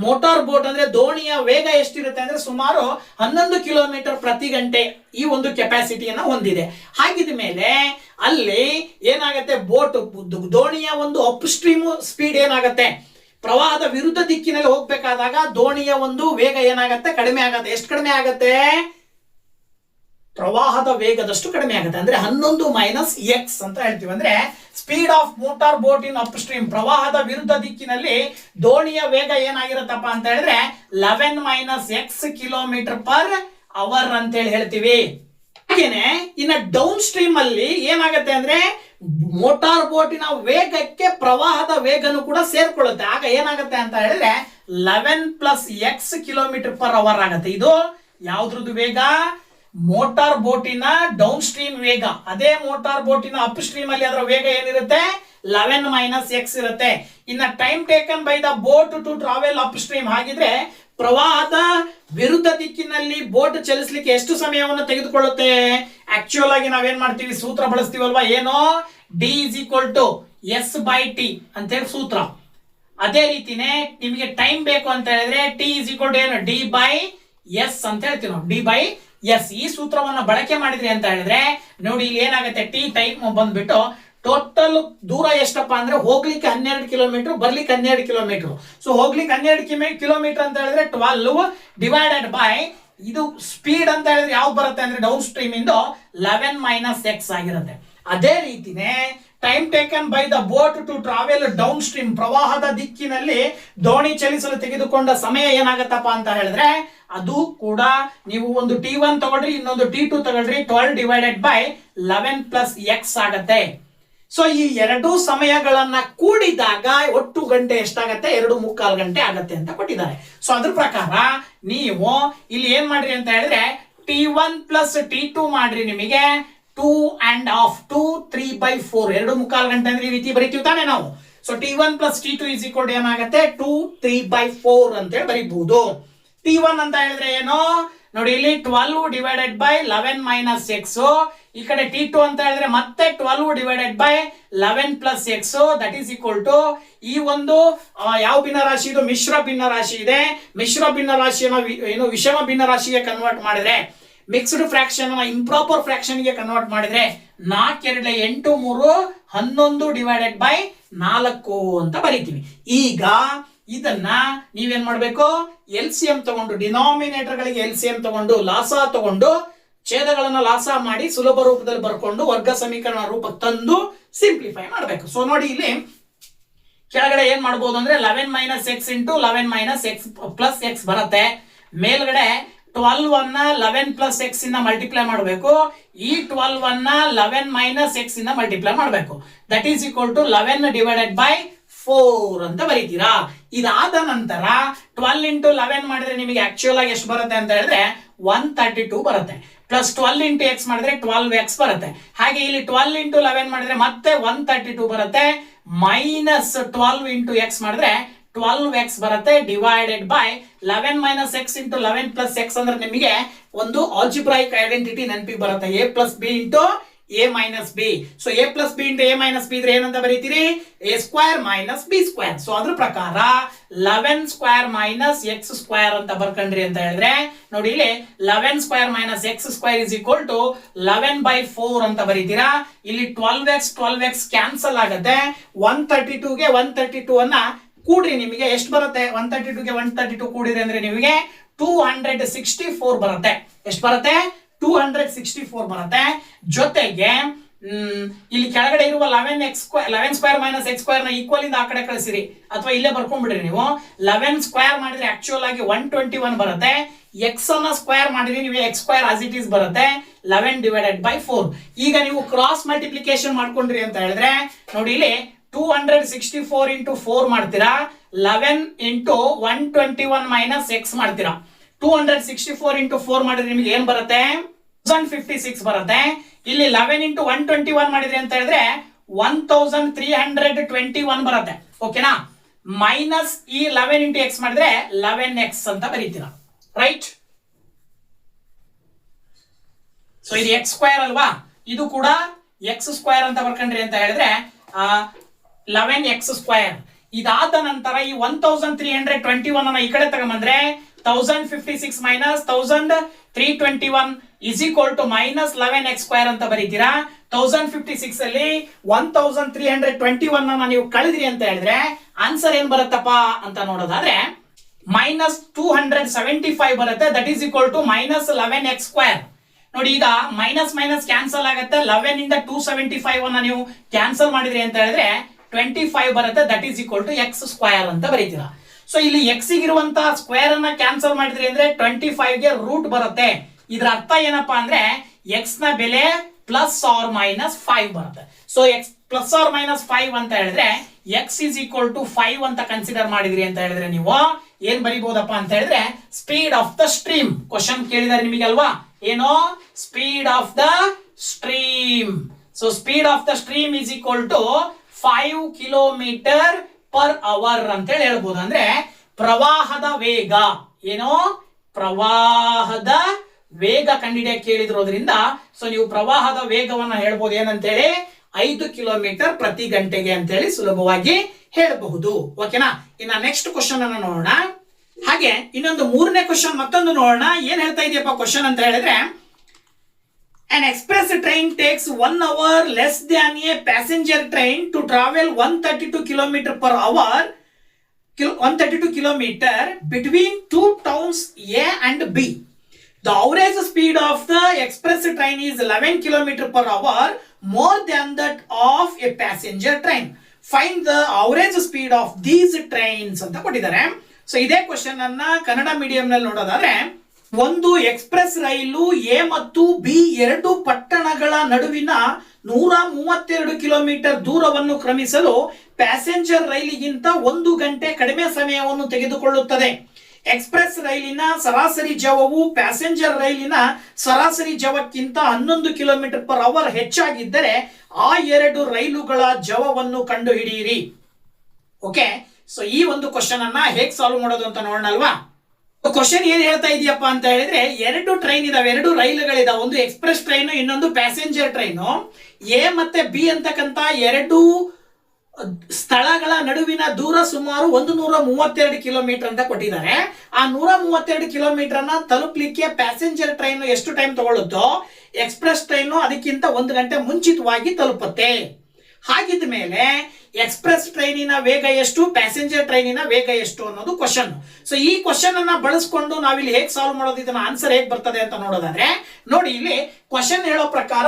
ಮೋಟಾರ್ ಬೋಟ್ ಅಂದ್ರೆ ದೋಣಿಯ ವೇಗ ಎಷ್ಟಿರುತ್ತೆ ಅಂದ್ರೆ ಸುಮಾರು 11 ಕಿಲೋಮೀಟರ್ ಪ್ರತಿ ಗಂಟೆ ಈ ಒಂದು ಕೆಪಾಸಿಟಿಯನ್ನ ಹೊಂದಿದೆ. ಹಾಗಿದ ಮೇಲೆ ಅಲ್ಲಿ ಏನಾಗುತ್ತೆ, ಬೋಟ್ ದೋಣಿಯ ಒಂದು ಅಪ್ ಸ್ಟ್ರೀಮ್ ಸ್ಪೀಡ್ ಏನಾಗುತ್ತೆ, ಪ್ರವಾಹದ ವಿರುದ್ಧ ದಿಕ್ಕಿನಲ್ಲಿ ಹೋಗ್ಬೇಕಾದಾಗ ದೋಣಿಯ ಒಂದು ವೇಗ ಏನಾಗುತ್ತೆ, ಕಡಿಮೆ ಆಗತ್ತೆ. ಎಷ್ಟು ಕಡಿಮೆ ಆಗತ್ತೆ, ಪ್ರವಾಹದ ವೇಗದಷ್ಟು ಕಡಿಮೆ ಆಗುತ್ತೆ. ಅಂದ್ರೆ 11 - x ಅಂತ ಹೇಳ್ತೀವಿ. ಅಂದ್ರೆ speed of motor boat in up stream, ಪ್ರವಾಹದ ವಿರುದ್ಧ ದಿಕ್ಕಿನಲ್ಲಿ ದೋಣಿಯ ವೇಗ ಏನಾಗಿರುತ್ತಪ್ಪ ಅಂತ ಹೇಳಿದ್ರೆ 11 - x km/h ಅಂತ ಹೇಳ್ತೀವಿ. ಹಾಗೇನೆ ಇನ್ನ ಡೌನ್ ಸ್ಟ್ರೀಮ್ ಅಲ್ಲಿ ಏನಾಗುತ್ತೆ ಅಂದ್ರೆ, ಮೋಟಾರ್ ಬೋಟಿನ ವೇಗಕ್ಕೆ ಪ್ರವಾಹದ ವೇಗನು ಕೂಡ ಸೇರ್ಕೊಳ್ಳುತ್ತೆ. ಆಗ ಏನಾಗುತ್ತೆ ಅಂತ ಹೇಳಿದ್ರೆ 11 + x km/h ಆಗುತ್ತೆ. ಇದು ಯಾವ್ದ್ರದ್ದು ವೇಗ, ಮೋಟಾರ್ ಬೋಟಿನ ಡೌನ್ ಸ್ಟ್ರೀಮ್ ವೇಗ. ಅದೇ ಮೋಟಾರ್ ಬೋಟಿನ ಅಪ್ ಸ್ಟ್ರೀಮ್ ಅಲ್ಲಿ ಅದರ ವೇಗ ಏನಿರುತ್ತೆ, 11 - x ಇರುತ್ತೆ. ಇನ್ನ time taken by the boat to travel upstream, ಹಾಗಿದ್ರೆ ಪ್ರವಾಹದ ವಿರುದ್ಧ ದಿಕ್ಕಿನಲ್ಲಿ ಬೋಟ್ ಚಲಿಸಲಿಕ್ಕೆ ಎಷ್ಟು ಸಮಯವನ್ನು ತೆಗೆದುಕೊಳ್ಳುತ್ತೆ. ಆಕ್ಚುಯಲ್ ಆಗಿ ನಾವೇನ್ ಮಾಡ್ತೀವಿ, ಸೂತ್ರ ಬಳಸ್ತೀವಲ್ವಾ, ಏನೋ d = s/t ಅಂತ ಹೇಳಿ ಸೂತ್ರ. ಅದೇ ರೀತಿನೇ ನಿಮಗೆ ಟೈಮ್ ಬೇಕು ಅಂತ ಹೇಳಿದ್ರೆ t = ಏನು, d/s ಅಂತ ಹೇಳ್ತೀವಿ ನಾವು, d/s. ಈ ಸೂತ್ರವನ್ನ ಬಳಕೆ ಮಾಡಿದ್ರಿ ಅಂತ ಹೇಳಿದ್ರೆ ನೋಡಿ, ಇಲ್ಲಿ ಏನಾಗುತ್ತೆ, ಟಿ ಟೈಮ್ ಬಂದ್ಬಿಟ್ಟು ಟೋಟಲ್ ದೂರ ಎಷ್ಟಪ್ಪ ಅಂದ್ರೆ ಹೋಗ್ಲಿಕ್ಕೆ 12 ಕಿಲೋಮೀಟರ್, ಬರ್ಲಿಕ್ಕೆ 12 ಕಿಲೋಮೀಟರ್. ಸೊ ಹೋಗ್ಲಿಕ್ಕೆ 12 ಕಿಲೋಮೀಟರ್ ಅಂತ ಹೇಳಿದ್ರೆ 12 ಡಿವೈಡೆಡ್ ಬೈ ಇದು ಸ್ಪೀಡ್ ಅಂತ ಹೇಳಿದ್ರೆ ಯಾವ್ದು ಬರುತ್ತೆ ಅಂದ್ರೆ ಡೌನ್ ಸ್ಟ್ರೀಮ್ ಇಂದು 11 - x ಆಗಿರುತ್ತೆ. ಅದೇ ರೀತಿನೇ time taken by the boat to travel downstream, ಪ್ರವಾಹದ ದಿಕ್ಕಿನಲ್ಲಿ ದೋಣಿ ಚಲಿಸಲು ತೆಗೆದುಕೊಂಡ ಸಮಯ ಏನಾಗತ್ತಪ್ಪ ಅಂತ ಹೇಳಿದ್ರೆ ಅದು ಕೂಡ ನೀವು ಒಂದು t1 ತಗೊಳ್ರಿ, ಇನ್ನೊಂದು t2 ತಗೊಳ್ರಿ, 12 ಡಿವೈಡೆಡ್ ಬೈ 11 + x ಆಗತ್ತೆ. ಸೊ ಈ ಎರಡು ಸಮಯಗಳನ್ನ ಕೂಡಿದಾಗ ಒಟ್ಟು ಗಂಟೆ ಎಷ್ಟಾಗತ್ತೆ, 2.25 ಗಂಟೆ ಆಗತ್ತೆ ಅಂತ ಕೊಟ್ಟಿದ್ದಾರೆ. ಸೊ ಅದ್ರ ಪ್ರಕಾರ ನೀವು ಇಲ್ಲಿ ಏನ್ ಮಾಡ್ರಿ ಅಂತ ಹೇಳಿದ್ರೆ T1 ಪ್ಲಸ್ T2 ಮಾಡ್ರಿ, ನಿಮಗೆ 2.5 2 3/4 2.25 ಗಂಟೆ ಅಂದ್ರೆ ಈ ರೀತಿ ಬರೀತೀವಿ ತಾನೆ ನಾವು. So T1 plus T2 is equal to ಏನಾಗುತ್ತೆ 2 3/4 ಅಂತ ಹೇಳಿ ಬರೀಬಹುದು. T1 ಅಂತ ಹೇಳಿದ್ರೆ ಏನು ನೋಡಿ, ಇಲ್ಲಿ 12 ಡಿವೈಡೆಡ್ ಬೈ 11 ಮೈನಸ್ ಎಕ್ಸ್. ಈ ಕಡೆ T2 ಅಂತ ಹೇಳಿದ್ರೆ ಮತ್ತೆ 12 divided by 11 plus x, that is equal to ಈ ಒಂದು ಯಾವ ಭಿನ್ನರಾಶಿ ಇದು, ಮಿಶ್ರ ಭಿನ್ನರಾಶಿ ಇದೆ. ಮಿಶ್ರ ಭಿನ್ನರಾಶಿಯನ್ನು ಏನು ವಿಷಮ ಭಿನ್ನರಾಶಿಗೆ ಕನ್ವರ್ಟ್ ಮಾಡಿದ್ರೆ, ಮಿಕ್ಸ್ಡ್ ಫ್ರಾಕ್ಷನ್ ಇಂಪ್ರಾಪರ್ ಫ್ರಾಕ್ಷನ್ ಗೆ ಕನ್ವರ್ಟ್ ಮಾಡಿದ್ರೆ 4 2 8 3 11 ಡಿವೈಡೆಡ್ ಬೈ 4 ಅಂತ ಬರೀತೀವಿ. ಈಗ ಇದನ್ನ ನೀವೇನ್ ಮಾಡ್ಬೇಕು, LCM ತಗೊಂಡು ಡಿನಾಮಿನೇಟರ್ ಗಳಿಗೆ LCM ತಗೊಂಡು ಲಾಸಾ ತಗೊಂಡು ಛೇದಗಳನ್ನ ಲಾಸಾ ಮಾಡಿ ಸುಲಭ ರೂಪದಲ್ಲಿ ಬರ್ಕೊಂಡು ವರ್ಗ ಸಮೀಕರಣ ರೂಪಕ್ಕೆ ತಂದು ಸಿಂಪ್ಲಿಫೈ ಮಾಡಬೇಕು. ಸೊ ನೋಡಿ ಇಲ್ಲಿ ಕೆಳಗಡೆ ಏನ್ ಮಾಡಬಹುದು ಅಂದ್ರೆ 11 minus X into 11 minus X plus X ಬರುತ್ತೆ. ಮೇಲ್ಗಡೆ 12 ಅನ್ನ 11 ಪ್ಲಸ್ ಎಕ್ಸ್ ಇಂದ ಮಲ್ಟಿಪ್ಲೈ ಮಾಡಬೇಕು. ಈ 12 ಅನ್ನ 11 ಮೈನಸ್ ಎಕ್ಸ್ ಇಂದ ಮಲ್ಟಿಪ್ಲೈ ಮಾಡಬೇಕು. That is equal to 11 divided by 4 ಅಂತ ಬರೀತೀರಾ. ಇದಾದ ನಂತರ 12 ಇಂಟು 11 ಮಾಡಿದ್ರೆ ನಿಮಗೆ ಆಕ್ಚುಯಲ್ ಆಗಿ ಎಷ್ಟು ಬರುತ್ತೆ ಅಂತ ಹೇಳಿದ್ರೆ 132 ಬರುತ್ತೆ. ಪ್ಲಸ್ 12 ಇಂಟು ಎಕ್ಸ್ ಮಾಡಿದ್ರೆ 12x ಬರುತ್ತೆ. ಹಾಗೆ ಇಲ್ಲಿ 12 ಇಂಟು 11 ಮಾಡಿದ್ರೆ ಮತ್ತೆ 132 ಬರುತ್ತೆ. ಮೈನಸ್ 12 ಇಂಟು ಎಕ್ಸ್ ಮಾಡಿದ್ರೆ 12x ಬರುತ್ತೆ. Divided by 11 minus X into 11 plus X ಅಂದ್ರೆ ನಿಮಗೆ ಒಂದು ಆಲ್ಜಿಬ್ರಾಯಿಕ್ ಐಡೆಂಟಿಟಿ ನೆನಪಿಗೆ ಬರುತ್ತೆ, a plus B into a minus B. So a plus B into a minus B ಇದ್ರೆ ಏನಂತ ಬರೀತೀರಿ, a square minus B square. So ಅದ್ರ ಪ್ರಕಾರ 11 ಸ್ಕ್ವೇರ್ ಮೈನಸ್ ಎಕ್ಸ್ ಸ್ಕ್ವೇರ್ ಅಂತ ಬರ್ಕೊಂಡ್ರಿ ಅಂತ ಹೇಳಿದ್ರೆ ನೋಡಿ, ಇಲ್ಲಿ 11 square minus x square is equal to 11/4 ಅಂತ ಬರೀತೀರಾ. ಇಲ್ಲಿ 12x ಕ್ಯಾನ್ಸಲ್ ಆಗುತ್ತೆ. 132 ಗೆ 132 ಅನ್ನ ಕೂಡ್ರಿ, ನಿಮಗೆ ಎಷ್ಟು ಬರುತ್ತೆ, 132 ಗೆ 132 ಕೂಡಿರಿ ಅಂದ್ರೆ ನಿಮಗೆ 264 ಬರುತ್ತೆ. ಎಷ್ಟು ಬರುತ್ತೆ, 264 ಬರುತ್ತೆ. ಜೊತೆಗೆ ಇಲ್ಲಿ ಕೆಳಗಡೆ ಇರುವ 11 ಸ್ಕ್ವೇರ್ ಮೈನಸ್ ಎಕ್ಸ್ ಸ್ಕ್ವೇರ್ ನ ಈಕ್ವಲ್ ಇಂದ ಆ ಕಡೆ ಕಳಿಸಿರಿ, ಅಥವಾ ಇಲ್ಲೇ ಬರ್ಕೊಂಡ್ಬಿಡ್ರಿ ನೀವು. 11 ಸ್ಕ್ವೇರ್ ಮಾಡಿದ್ರೆ ಆಕ್ಚುಯಲ್ ಆಗಿ 121 ಬರುತ್ತೆ. ಎಕ್ಸ್ ಅನ್ನ ಸ್ಕ್ವೇರ್ ಮಾಡಿದ್ರೆ ನೀವು X square as it is ಬರುತ್ತೆ 11 ಡಿವೈಡೆಡ್ ಬೈ 4. ಈಗ ನೀವು ಕ್ರಾಸ್ ಮಲ್ಟಿಪ್ಲಿಕೇಶನ್ ಮಾಡ್ಕೊಂಡ್ರಿ ಅಂತ ಹೇಳಿದ್ರೆ ನೋಡಿ, ಇಲ್ಲಿ 264 ಇಂಟು 4 ಮಾಡ್ತೀರಾ, 11 ಇಂಟು 121 ಮೈನಸ್ ಎಕ್ಸ್ ಮಾಡ್ತೀರಾ. 264 ಇಂಟು 4 ಮಾಡಿದ್ರೆ ನಿಮಗೆ ಏನ್ ಬರುತ್ತೆ, 1056 ಬರುತ್ತೆ. ಇಲ್ಲಿ 11 ಇಂಟು 121 ಮಾಡಿದ್ರಿ ಅಂತ ಹೇಳಿದ್ರೆ 1321 ಬರುತ್ತೆ. ಓಕೆನಾ. ಮೈನಸ್ ಈ 11 ಇಂಟು ಎಕ್ಸ್ ಮಾಡಿದ್ರೆ 11x ಅಂತ ಬರೀತೀರಾ, ರೈಟ್. ಸೊ ಇದು ಎಕ್ಸ್ ಸ್ಕ್ವೇರ್ ಅಲ್ವಾ, ಇದು ಕೂಡ ಎಕ್ಸ್ ಸ್ಕ್ವೇರ್ ಅಂತ ಬರ್ಕೊಂಡ್ರಿ ಅಂತ ಹೇಳಿದ್ರೆ 11x ಸ್ಕ್ವೇರ್. ಇದಾದ ನಂತರ ಈ 1321 ಅನ್ನ ಈ ಕಡೆ ತಗೊಂಡ್ಬಂದ್ರೆ 1056 minus 1321 is equal to minus 11x square ಅಂತ ಬರೀತೀರಾ. 1056 ಅಲ್ಲಿ 1321 ಅನ್ನ ನೀವು ಕಳೆದ್ರಿ ಅಂತ ಹೇಳಿದ್ರೆ ಆನ್ಸರ್ ಏನ್ ಬರುತ್ತಪ್ಪ ಅಂತ ನೋಡೋದಾದ್ರೆ ಮೈನಸ್ 275 ಬರುತ್ತೆ. That is equal to minus 11x square. ನೋಡಿ, ಈಗ ಮೈನಸ್ ಮೈನಸ್ ಕ್ಯಾನ್ಸಲ್ ಆಗುತ್ತೆ. 11 ಇಂದ 275 ಅನ್ನ ನೀವು ಕ್ಯಾನ್ಸಲ್ ಮಾಡಿದ್ರಿ ಅಂತ ಹೇಳಿದ್ರೆ 25 ಬರುತ್ತೆ. That is equal to x square ಅಂತ ಬರೀತೀರಾ. ಸೊ ಇಲ್ಲಿ ಎಕ್ಸ್ ಇರುವಂತ ಸ್ಕ್ವೇರ್ ಅನ್ನ ಕ್ಯಾನ್ಸಲ್ ಮಾಡಿದ್ರಿ ಅಂದ್ರೆ 25 ಗೆ ರೂಟ್ ಬರುತ್ತೆ. ಇದ್ರ ಅರ್ಥ ಏನಪ್ಪಾ ಅಂದ್ರೆ ಎಕ್ಸ್ ನ ಬೆಲೆ ಪ್ಲಸ್ ಆರ್ ಮೈನಸ್ 5 ಬರುತ್ತೆ. So x plus or minus 5 ಅಂತ ಹೇಳಿದ್ರೆ ಎಕ್ಸ್ ಇಸ್ ಈಕ್ವಲ್ ಟು 5 ಅಂತ ಕನ್ಸಿಡರ್ ಮಾಡಿದ್ರಿ ಅಂತ ಹೇಳಿದ್ರೆ ನೀವು ಏನ್ ಬರೀಬಹುದಪ್ಪ ಅಂತ ಹೇಳಿದ್ರೆ speed of the stream. Question ಕೇಳಿದಾರೆ ನಿಮಗೆ ಅಲ್ವಾ, ಏನೋ speed of the stream. So speed of the stream is equal to 5 kilometre per hour ಅಂತ ಹೇಳಿ ಹೇಳ್ಬೋದು. ಅಂದ್ರೆ ಪ್ರವಾಹದ ವೇಗ, ಏನೋ ಪ್ರವಾಹದ ವೇಗ ಕಂಡಿಡಿಯಕ್ಕೆ ಕೇಳಿದ್ರೋದ್ರಿಂದ ಸೊ ನೀವು ಪ್ರವಾಹದ ವೇಗವನ್ನ ಹೇಳ್ಬೋದು ಏನಂತೇಳಿ 5 ಕಿಲೋಮೀಟರ್ ಪ್ರತಿ ಗಂಟೆಗೆ ಅಂತ ಹೇಳಿ ಸುಲಭವಾಗಿ ಹೇಳಬಹುದು. ಓಕೆನಾ. ಇನ್ನ ನೆಕ್ಸ್ಟ್ ಕ್ವಶನ್ ಅನ್ನ ನೋಡೋಣ. ಹಾಗೆ ಇನ್ನೊಂದು ಮೂರನೇ ಕ್ವಶನ್ ಮತ್ತೊಂದು ನೋಡೋಣ. ಏನ್ ಹೇಳ್ತಾ ಇದೆಯಪ್ಪ ಕ್ವಶನ್ ಅಂತ ಹೇಳಿದ್ರೆ, an express train takes 1 hour less than a passenger train to travel 132 km per hour 132 km between two towns A and B. The average speed of the express train is 11 km per hour, more than that of a passenger train. Find the average speed of these trains ಅಂತ ಕೊಟ್ಟಿದ್ದಾರೆ. So ಇದೇ question ಅನ್ನ Kannada medium ನಲ್ಲಿ ನೋಡೋದಾದ್ರೆ, ಒಂದು express rail A ಮತ್ತು B ಎರಡು ಪಟ್ಟಣಗಳ ನಡುವಿನ 132 ಕಿಲೋಮೀಟರ್ ದೂರವನ್ನು ಕ್ರಮಿಸಲು ಪ್ಯಾಸೆಂಜರ್ ರೈಲಿಗಿಂತ 1 ಗಂಟೆ ಕಡಿಮೆ ಸಮಯವನ್ನು ತೆಗೆದುಕೊಳ್ಳುತ್ತದೆ. ಎಕ್ಸ್ಪ್ರೆಸ್ ರೈಲಿನ ಸರಾಸರಿ ಜವವು ಪ್ಯಾಸೆಂಜರ್ ರೈಲಿನ ಸರಾಸರಿ ಜವಕ್ಕಿಂತ 11 ಕಿಲೋಮೀಟರ್ ಪರ್ ಅವರ್ ಹೆಚ್ಚಾಗಿದ್ದರೆ ಆ ಎರಡು ರೈಲುಗಳ ಜವವನ್ನು ಕಂಡುಹಿಡಿಯಿರಿ. ಓಕೆ, ಸೊ ಈ ಒಂದು ಕ್ವಶನ್ ಅನ್ನ ಹೇಗೆ ಸಾಲ್ವ್ ಮಾಡೋದು ಅಂತ ನೋಡೋಣ ಅಲ್ವಾ. ಕ್ವಶನ್ ಏನ್ ಹೇಳ್ತಾ ಇದೆಯಪ್ಪ ಅಂತ ಹೇಳಿದ್ರೆ, ಎರಡು ಟ್ರೈನ್ ಇದಾವೆ, ಎರಡು ರೈಲುಗಳಿದಾವೆ, ಒಂದು ಎಕ್ಸ್ಪ್ರೆಸ್ ಟ್ರೈನ್, ಇನ್ನೊಂದು ಪ್ಯಾಸೆಂಜರ್ ಟ್ರೈನ್. ಎ ಮತ್ತೆ ಬಿ ಅಂತಕ್ಕಂತ ಎರಡು ಸ್ಥಳಗಳ ನಡುವಿನ ದೂರ ಸುಮಾರು 132 ಕಿಲೋಮೀಟರ್ ಅಂತ ಕೊಟ್ಟಿದ್ದಾರೆ. ಆ 132 ಕಿಲೋಮೀಟರ್ ಅನ್ನ ತಲುಪಲಿಕ್ಕೆ ಪ್ಯಾಸೆಂಜರ್ ಟ್ರೈನ್ ಎಷ್ಟು ಟೈಮ್ ತಗೊಳ್ಳುತ್ತೋ ಎಕ್ಸ್ಪ್ರೆಸ್ ಟ್ರೈನ್ ಅದಕ್ಕಿಂತ 1 ಗಂಟೆ ಮುಂಚಿತವಾಗಿ ತಲುಪುತ್ತೆ. ಹಾಗಿದ್ದ ಮೇಲೆ ಎಕ್ಸ್ಪ್ರೆಸ್ ಟ್ರೈನಿನ ವೇಗ ಎಷ್ಟು, ಪ್ಯಾಸೆಂಜರ್ ಟ್ರೈನಿನ ವೇಗ ಎಷ್ಟು ಅನ್ನೋದು ಕ್ವಶನ್. ಸೊ ಈ ಕ್ವಶನ್ ಅನ್ನ ಬಳಸ್ಕೊಂಡು ನಾವಿಲ್ಲಿ ಹೇಗೆ ಸಾಲ್ವ್ ಮಾಡೋದು, ಇದನ್ನ ಆನ್ಸರ್ ಹೇಗೆ ಬರ್ತದೆ ಅಂತ ನೋಡೋದಾದ್ರೆ, ನೋಡಿ ಇಲ್ಲಿ ಕ್ವಶನ್ ಹೇಳೋ ಪ್ರಕಾರ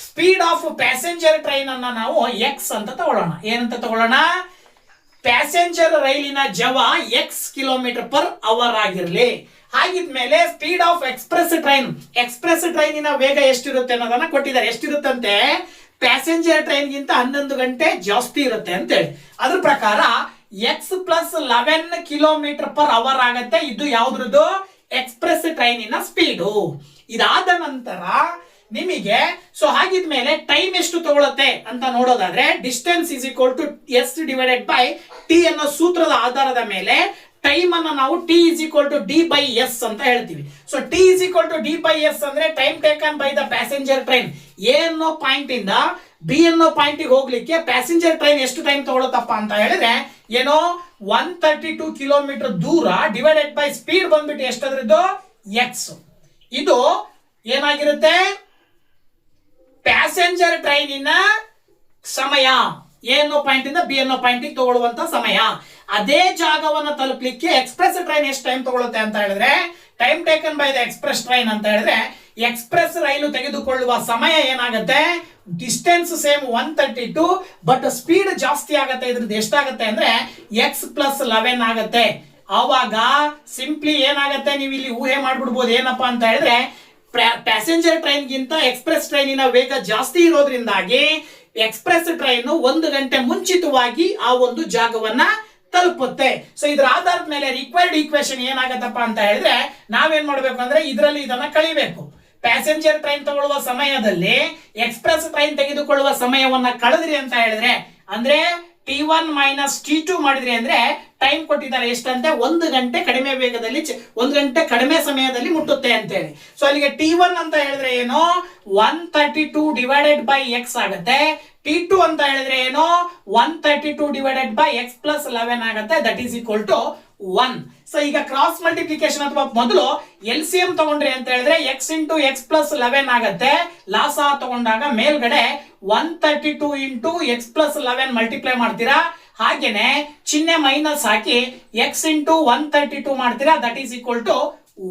ಸ್ಪೀಡ್ ಆಫ್ ಪ್ಯಾಸೆಂಜರ್ ಟ್ರೈನ್ ಅನ್ನ ನಾವು ಎಕ್ಸ್ ಅಂತ ತಗೊಳ್ಳೋಣ. ಏನಂತ ತಗೊಳ್ಳೋಣ? ಪ್ಯಾಸೆಂಜರ್ ರೈಲಿನ ಜವ ಎಕ್ಸ್ ಕಿಲೋಮೀಟರ್ ಪರ್ ಅವರ್ ಆಗಿರ್ಲಿ. ಹಾಗಿದ್ಮೇಲೆ ಸ್ಪೀಡ್ ಆಫ್ ಎಕ್ಸ್ಪ್ರೆಸ್ ಟ್ರೈನಿನ ವೇಗ ಎಷ್ಟಿರುತ್ತೆ ಅನ್ನೋದನ್ನ ಕೊಟ್ಟಿದ್ದಾರೆ. ಎಷ್ಟಿರುತ್ತಂತೆ? ಪ್ಯಾಸೆಂಜರ್ ಟ್ರೈನ್ ಗಿಂತ 11 ಗಂಟೆ ಜಾಸ್ತಿ ಇರುತ್ತೆ ಅಂತ ಹೇಳಿ. ಅದ್ರ ಪ್ರಕಾರ x plus 11 kilometre per hour ಆಗತ್ತೆ. ಇದು ಯಾವ್ದ್ರದ್ದು? ಎಕ್ಸ್ಪ್ರೆಸ್ ಟ್ರೈನಿನ ಸ್ಪೀಡು. ಇದಾದ ನಂತರ ನಿಮಗೆ ಸೊ ಹಾಗಿದ್ಮೇಲೆ ಟೈಮ್ ಎಷ್ಟು ತಗೊಳುತ್ತೆ ಅಂತ ನೋಡೋದಾದ್ರೆ, distance is equal to S divided by T ಅನ್ನೋ ಸೂತ್ರದ ಆಧಾರದ ಮೇಲೆ ಟೈಮ್ ಅನ್ನ ನಾವು T is equal to D by S ಅಂತ ಹೇಳ್ತೀವಿ. So T is equal to D by S ಅಂದ್ರೆ time taken by the passenger train. A ಅನ್ನೋ ಪಾಯಿಂಟ್ ಇಂದ ಬಿ ಅನ್ನೋ ಪಾಯಿಂಟ್ ಗೆ ಹೋಗ್ಲಿಕ್ಕೆ ಪ್ಯಾಸೆಂಜರ್ ಟ್ರೈನ್ ಎಷ್ಟು ಟೈಮ್ ತಗೊಳುತ್ತಪ್ಪ ಅಂತ ಹೇಳಿದ್ರೆ ಏನೋ 132 ಕಿಲೋಮೀಟರ್ ದೂರ ಡಿವೈಡೆಡ್ ಬೈ ಸ್ಪೀಡ್ ಬಂದ್ಬಿಟ್ಟು ಎಷ್ಟದ್ರದ್ದು? ಎಕ್ಸ್. ಇದು ಏನಾಗಿರುತ್ತೆ? ಪ್ಯಾಸೆಂಜರ್ ಟ್ರೈನಿನ ಸಮಯ, ಎ ಅನ್ನೋ ಪಾಯಿಂಟ್ ಇಂದ ಬಿ ಅನ್ನೋ ಪಾಯಿಂಟ್ ತಗೊಳ್ಳುವಂತ ಸಮಯ. ಅದೇ ಜಾಗವನ್ನು ತಲುಪಲಿಕ್ಕೆ ಎಕ್ಸ್ಪ್ರೆಸ್ ಟ್ರೈನ್ ಎಷ್ಟು ಟೈಮ್ ತಗೊಳುತ್ತೆ ಅಂತ ಹೇಳಿದ್ರೆ, time taken by the express train ಅಂತ ಹೇಳಿದ್ರೆ, ಎಕ್ಸ್ಪ್ರೆಸ್ ರೈಲು ತೆಗೆದುಕೊಳ್ಳುವ ಸಮಯ ಏನಾಗುತ್ತೆ? ಡಿಸ್ಟೆನ್ಸ್ ಸೇಮ್ 132, ಬಟ್ ಸ್ಪೀಡ್ ಜಾಸ್ತಿ ಆಗತ್ತೆ. ಇದ್ರದ್ದು ಎಷ್ಟಾಗತ್ತೆ ಅಂದ್ರೆ ಎಕ್ಸ್ ಪ್ಲಸ್ 11 ಆಗತ್ತೆ. ಆವಾಗ ಸಿಂಪ್ಲಿ ಏನಾಗತ್ತೆ, ನೀವು ಇಲ್ಲಿ ಊಹೆ ಮಾಡ್ಬಿಡ್ಬೋದು. ಏನಪ್ಪಾ ಅಂತ ಹೇಳಿದ್ರೆ, ಪ್ಯಾಸೆಂಜರ್ ಟ್ರೈನ್ ಗಿಂತ ಎಕ್ಸ್ಪ್ರೆಸ್ ಟ್ರೈನಿನ ವೇಗ ಜಾಸ್ತಿ ಇರೋದ್ರಿಂದಾಗಿ ಎಕ್ಸ್ಪ್ರೆಸ್ ಟ್ರೈನ್ 1 ಗಂಟೆ ಮುಂಚಿತವಾಗಿ ಆ ಒಂದು ಜಾಗವನ್ನ ತಲುಪುತ್ತೆ. ಸೊ ಇದರ ಆಧಾರದ ಮೇಲೆ ರಿಕ್ವೈರ್ಡ್ ಈಕ್ವೇಶನ್ ಏನಾಗತ್ತಪ್ಪ ಅಂತ ಹೇಳಿದ್ರೆ, ನಾವೇನ್ ಮಾಡ್ಬೇಕು ಅಂದ್ರೆ ಇದರಲ್ಲಿ ಇದನ್ನ ಕಳಿಬೇಕು. ಪ್ಯಾಸೆಂಜರ್ ಟ್ರೈನ್ ತಗೊಳ್ಳುವ ಸಮಯದಲ್ಲಿ ಎಕ್ಸ್ಪ್ರೆಸ್ ಟ್ರೈನ್ ತೆಗೆದುಕೊಳ್ಳುವ ಸಮಯವನ್ನ ಕಳೆದ್ರಿ ಅಂತ ಹೇಳಿದ್ರೆ, ಅಂದ್ರೆ T1 ಮೈನಸ್ T2 ಮಾಡಿದ್ರಿ ಅಂದ್ರೆ ಟೈಮ್ ಕೊಟ್ಟಿದ್ದಾರೆ ಎಷ್ಟಂತೆ? 1 ಗಂಟೆ ಕಡಿಮೆ ವೇಗದಲ್ಲಿ 1 ಗಂಟೆ ಕಡಿಮೆ ಸಮಯದಲ್ಲಿ ಮುಟ್ಟುತ್ತೆ ಅಂತ ಹೇಳಿ. ಸೊ ಅಲ್ಲಿಗೆ T1 ಅಂತ ಹೇಳಿದ್ರೆ ಏನು? 132 ಡಿವೈಡೆಡ್ ಬೈ ಎಕ್ಸ್ ಆಗುತ್ತೆ. T2 ಅಂತ ಹೇಳಿದ್ರೆ ಏನು? 132 ಡಿವೈಡೆಡ್ ಬೈ ಎಕ್ಸ್ ಪ್ಲಸ್ 11 ಆಗುತ್ತೆ. That is equal to 1. So ಈಗ ಕ್ರಾಸ್ ಮಲ್ಟಿಪ್ಲಿಕೇಶನ್ ಅಥವಾ ಮೊದಲು ಎಲ್ ಸಿ ಎಂ ತಗೊಂಡ್ರಿ ಅಂತ ಹೇಳಿದ್ರೆ ಎಕ್ಸ್ ಇಂಟು ಎಕ್ಸ್ ಪ್ಲಸ್ 11 ಆಗತ್ತೆ. ಲಾಸ ತಗೊಂಡಾಗ ಮೇಲ್ಗಡೆ 132 ಇಂಟು ಎಕ್ಸ್ ಪ್ಲಸ್ 11 ಮಲ್ಟಿಪ್ಲೈ ಮಾಡ್ತೀರಾ. ಹಾಗೇನೆ ಚಿಹ್ನೆ ಮೈನಸ್ ಹಾಕಿ ಎಕ್ಸ್ ಇಂಟು 132 ಮಾಡ್ತೀರಾ. That is equal to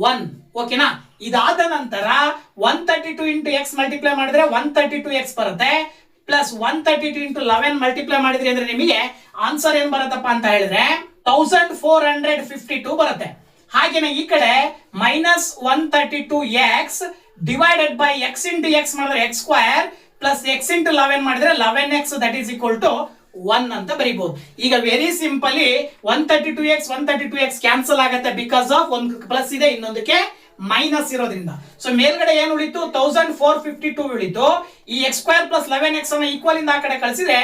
1. ಓಕೆನಾ? ಇದಾದ ನಂತರ 132 ಇಂಟು ಎಕ್ಸ್ ಮಲ್ಟಿಪ್ಲೈ ಮಾಡಿದ್ರೆ 132 ಎಕ್ಸ್ ಬರುತ್ತೆ. ಪ್ಲಸ್ 132 ಇಂಟು 11 ಮಲ್ಟಿಪ್ಲೈ ಮಾಡಿದ್ರಿ ಅಂದ್ರೆ ನಿಮಗೆ ಆನ್ಸರ್ ಏನ್ ಬರುತ್ತಪ್ಪ ಅಂತ ಹೇಳಿದ್ರೆ 1452 ಬರುತ್ತೆ. ಹಾಗೇನೆ ಈ ಕಡೆ minus 132 x divided by x into x ಮಾಡಿದ್ರೆ x square plus x into 11 ಮಾಡಿದ್ರೆ 11x that is equal to 1 ಅಂತ ಬರೀಬಹುದು. ಈಗ ವೆರಿ ಸಿಂಪಲಿ 132x ಕ್ಯಾನ್ಸಲ್ ಆಗುತ್ತೆ ಬಿಕಾಸ್ ಆಫ್ ಒಂದು ಪ್ಲಸ್ ಇದೆ, ಇನ್ನೊಂದಕ್ಕೆ ಮೈನಸ್ ಇರೋದ್ರಿಂದ. ಸೊ ಮೇಲ್ಗಡೆ ಏನು ಉಳಿತು? 1452 ಉಳಿತು. ಈ ಎಕ್ಸ್ ಸ್ಕ್ವೇರ್ ಪ್ಲಸ್ 11x ಅನ್ನ ಈಕ್ವಲ್ ಇಂದ ಆ ಕಡೆ ಕಳಿಸಿದ್ರೆ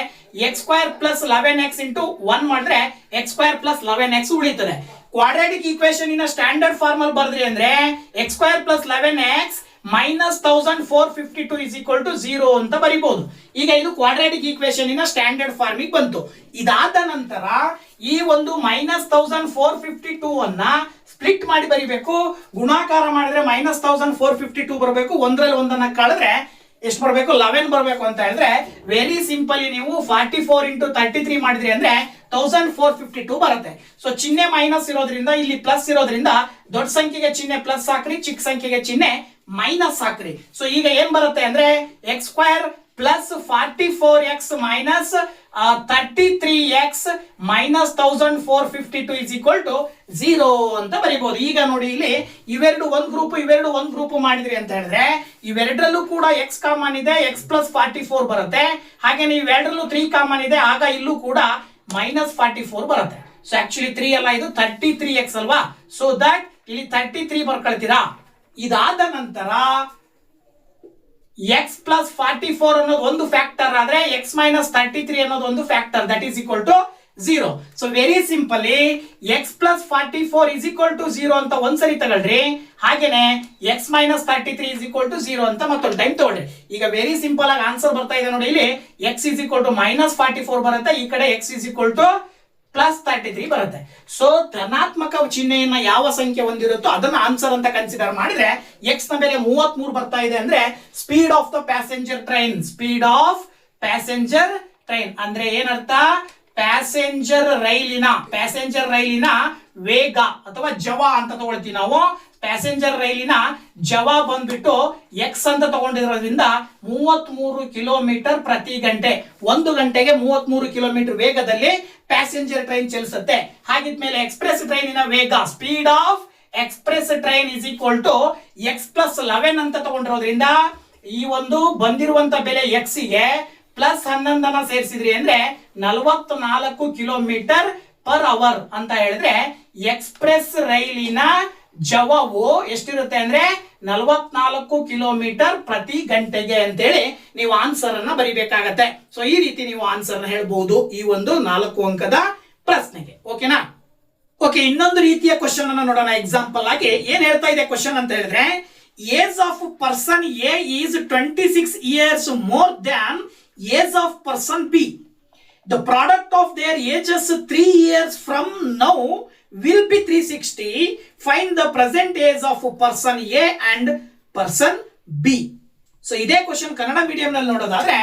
X square plus 11x into 1 ಮಾಡಿದ್ರೆ ಎಕ್ಸ್ ಸ್ಕ್ವೇರ್ ಪ್ಲಸ್ 11x ಉಳಿತದೆ. ಕ್ವಾಡ್ರಾಟಿಕ್ ಈಕ್ವೇಶನ್ ಇನ ಸ್ಟ್ಯಾಂಡರ್ಡ್ ಫಾರ್ಮ್ ಅಲ್ಲಿ ಬರೆದ್ರಿ ಅಂದ್ರೆ x square plus 11x minus 1452 is equal to 0 ಅಂತ ಬರೀಬಹುದು. ಈಗ ಇದು ಕ್ವಾಡ್ರಾಟಿಕ್ ಈಕ್ವೇಶನ್ ಇನ ಸ್ಟ್ಯಾಂಡರ್ಡ್ ಫಾರ್ಮಿಗೆ ಬಂತು. ಇದಾದ ನಂತರ ಈ ಒಂದು ಮೈನಸ್ 1452 ಅನ್ನ ಸ್ಪ್ಲಿಟ್ ಮಾಡಿ ಬರಿಬೇಕು. ಗುಣಾಕಾರ ಮಾಡಿದ್ರೆ ಮೈನಸ್ 1452 ಬರಬೇಕು. ಒಂದರಲ್ಲಿ ಒಂದನ್ನ ಕಳೆದ್ರೆ ಎಷ್ಟು ಬರಬೇಕು? 11 ಬರಬೇಕು ಅಂತ ಹೇಳಿದ್ರೆ ವೆರಿ ಸಿಂಪಲಿ ನೀವು 44 ಇಂಟು 33 ಮಾಡಿದ್ರಿ ಅಂದ್ರೆ 1452 ಬರುತ್ತೆ. ಸೊ ಚಿಹ್ನೆ ಮೈನಸ್ ಇರೋದ್ರಿಂದ ಇಲ್ಲಿ ಪ್ಲಸ್ ಇರೋದ್ರಿಂದ ದೊಡ್ಡ ಸಂಖ್ಯೆಗೆ ಚಿಹ್ನೆ ಪ್ಲಸ್ ಹಾಕ್ರಿ, ಚಿಕ್ಕ ಸಂಖ್ಯೆಗೆ ಚಿಹ್ನೆ ಮೈನಸ್ ಹಾಕ್ರಿ. ಸೊ ಈಗ ಏನ್ ಬರುತ್ತೆ ಅಂದ್ರೆ x square plus 44x minus 33x minus 1452 is equal to 0 ಅಂತ ಬರೀಬಹುದು. ಈಗ ನೋಡಿ ಇಲ್ಲಿ ಇವೆರಡು ಒಂದ್ ಗ್ರೂಪ್ ಮಾಡಿದ್ರಿ ಅಂತ ಹೇಳಿದ್ರೆ ಇವೆರಡರಲ್ಲೂ ಕೂಡ ಎಕ್ಸ್ ಕಾಮನ್ ಇದೆ, ಎಕ್ಸ್ ಪ್ಲಸ್ 44 ಬರುತ್ತೆ. ಹಾಗೆ ಇವೆರಡರಲ್ಲೂ 3 ಕಾಮನ್ ಇದೆ, ಆಗ ಇಲ್ಲೂ ಕೂಡ ಮೈನಸ್ 44 ಬರುತ್ತೆ. ಸೊ ಆಕ್ಚುಲಿ 3 ಅಲ್ಲ, ಇದು 33x ಅಲ್ವಾ. ಸೊ ದಟ್ ಇಲ್ಲಿ 33 ಬರ್ಕೊಳ್ತೀರಾ. ಇದಾದ ನಂತರ x ಪ್ಲಸ್ 44 ಅನ್ನೋದು ಒಂದು ಫ್ಯಾಕ್ಟರ್ ಆದ್ರೆ x ಮೈನಸ್ 33 ಅನ್ನೋದು ಒಂದು factor, that is equal to 0. So very simply x plus 44 is equal to 0 ಅಂತ ಒಂದ್ಸರಿ ತಗೊಳ್ರಿ. ಹಾಗೇನೆ x minus 33 is equal to 0 ಅಂತ ಮತ್ತೊಂದು ಟೈಮ್ ತಗೊಳ್ರಿ. ಈಗ ವೆರಿ ಸಿಂಪಲ್ ಆಗಿ ಆನ್ಸರ್ ಬರ್ತಾ ಇದೆ ನೋಡಿ. ಇಲ್ಲಿ x is equal to minus 44 ಬರುತ್ತೆ, ಈ ಕಡೆ x is equal to plus 33 ಬರುತ್ತೆ. ಸೊ ಧನಾತ್ಮಕ ಚಿಹ್ನೆಯನ್ನ ಯಾವ ಸಂಖ್ಯೆ ಹೊಂದಿರುತ್ತೋ ಅದನ್ನ ಆನ್ಸರ್ ಅಂತ ಕನ್ಸಿಡರ್ ಮಾಡಿದ್ರೆ x ನ ಬೆಲೆ 33 ಬರ್ತಾ ಇದೆ ಅಂದ್ರೆ speed of the passenger train, speed of passenger train ಅಂದ್ರೆ ಏನರ್ಥ? ಪ್ಯಾಸೆಂಜರ್ ರೈಲಿನ ವೇಗ ಅಥವಾ ಜವ ಅಂತ ತಗೊಳ್ತೀವಿ ನಾವು. ಪ್ಯಾಸೆಂಜರ್ ರೈಲಿನ ಜವ ಬಂದ್ಬಿಟ್ಟು ಎಕ್ಸ್ ಅಂತ ತಗೊಂಡಿರೋದ್ರಿಂದ 33 ಕಿಲೋಮೀಟರ್ ಪ್ರತಿ ಗಂಟೆ, 1 ಗಂಟೆಗೆ 33 ಕಿಲೋಮೀಟರ್ ವೇಗದಲ್ಲಿ ಪ್ಯಾಸೆಂಜರ್ ಟ್ರೈನ್ ಚಲಿಸುತ್ತೆ. ಹಾಗಿದ್ಮೇಲೆ ಎಕ್ಸ್ಪ್ರೆಸ್ ಟ್ರೈನಿನ ವೇಗ, speed of express train is equal to x plus 11 ಅಂತ ತಗೊಂಡಿರೋದ್ರಿಂದ ಈ ಒಂದು ಬಂದಿರುವಂತ ಬೆಲೆ ಎಕ್ಸ್ ಗೆ ಪ್ಲಸ್ 11 ಸೇರಿಸಿದ್ರಿ ಅಂದ್ರೆ 44 ಕಿಲೋಮೀಟರ್ ಪರ್ ಅವರ್ ಅಂತ ಹೇಳಿದ್ರೆ ಎಕ್ಸ್ಪ್ರೆಸ್ ರೈಲಿನ ಜವವು ಎಷ್ಟಿರುತ್ತೆ ಅಂದ್ರೆ 44 ಕಿಲೋಮೀಟರ್ ಪ್ರತಿ ಗಂಟೆಗೆ ಅಂತೇಳಿ ನೀವು ಆನ್ಸರ್ ಅನ್ನ ಬರಿಬೇಕಾಗತ್ತೆ. ಸೊ ಈ ರೀತಿ ನೀವು ಆನ್ಸರ್ ಹೇಳ್ಬಹುದು ಈ ಒಂದು 4 ಅಂಕದ ಪ್ರಶ್ನೆಗೆ. ಓಕೆನಾ? ಓಕೆ, ಇನ್ನೊಂದು ರೀತಿಯ ಕ್ವಶನ್ ಅನ್ನು ನೋಡೋಣ. ಎಕ್ಸಾಂಪಲ್ ಆಗಿ ಏನ್ ಹೇಳ್ತಾ ಇದೆ ಕ್ವಶನ್ ಅಂತ ಹೇಳಿದ್ರೆ, age of person A is 26 years more than age of person B. The product of their ages 3 years from now will be 360. Find the present age of person A and person B. So ಇದೇ question Kannada medium ನಲ್ಲಿ ನೋಡೋದಾದ್ರೆ,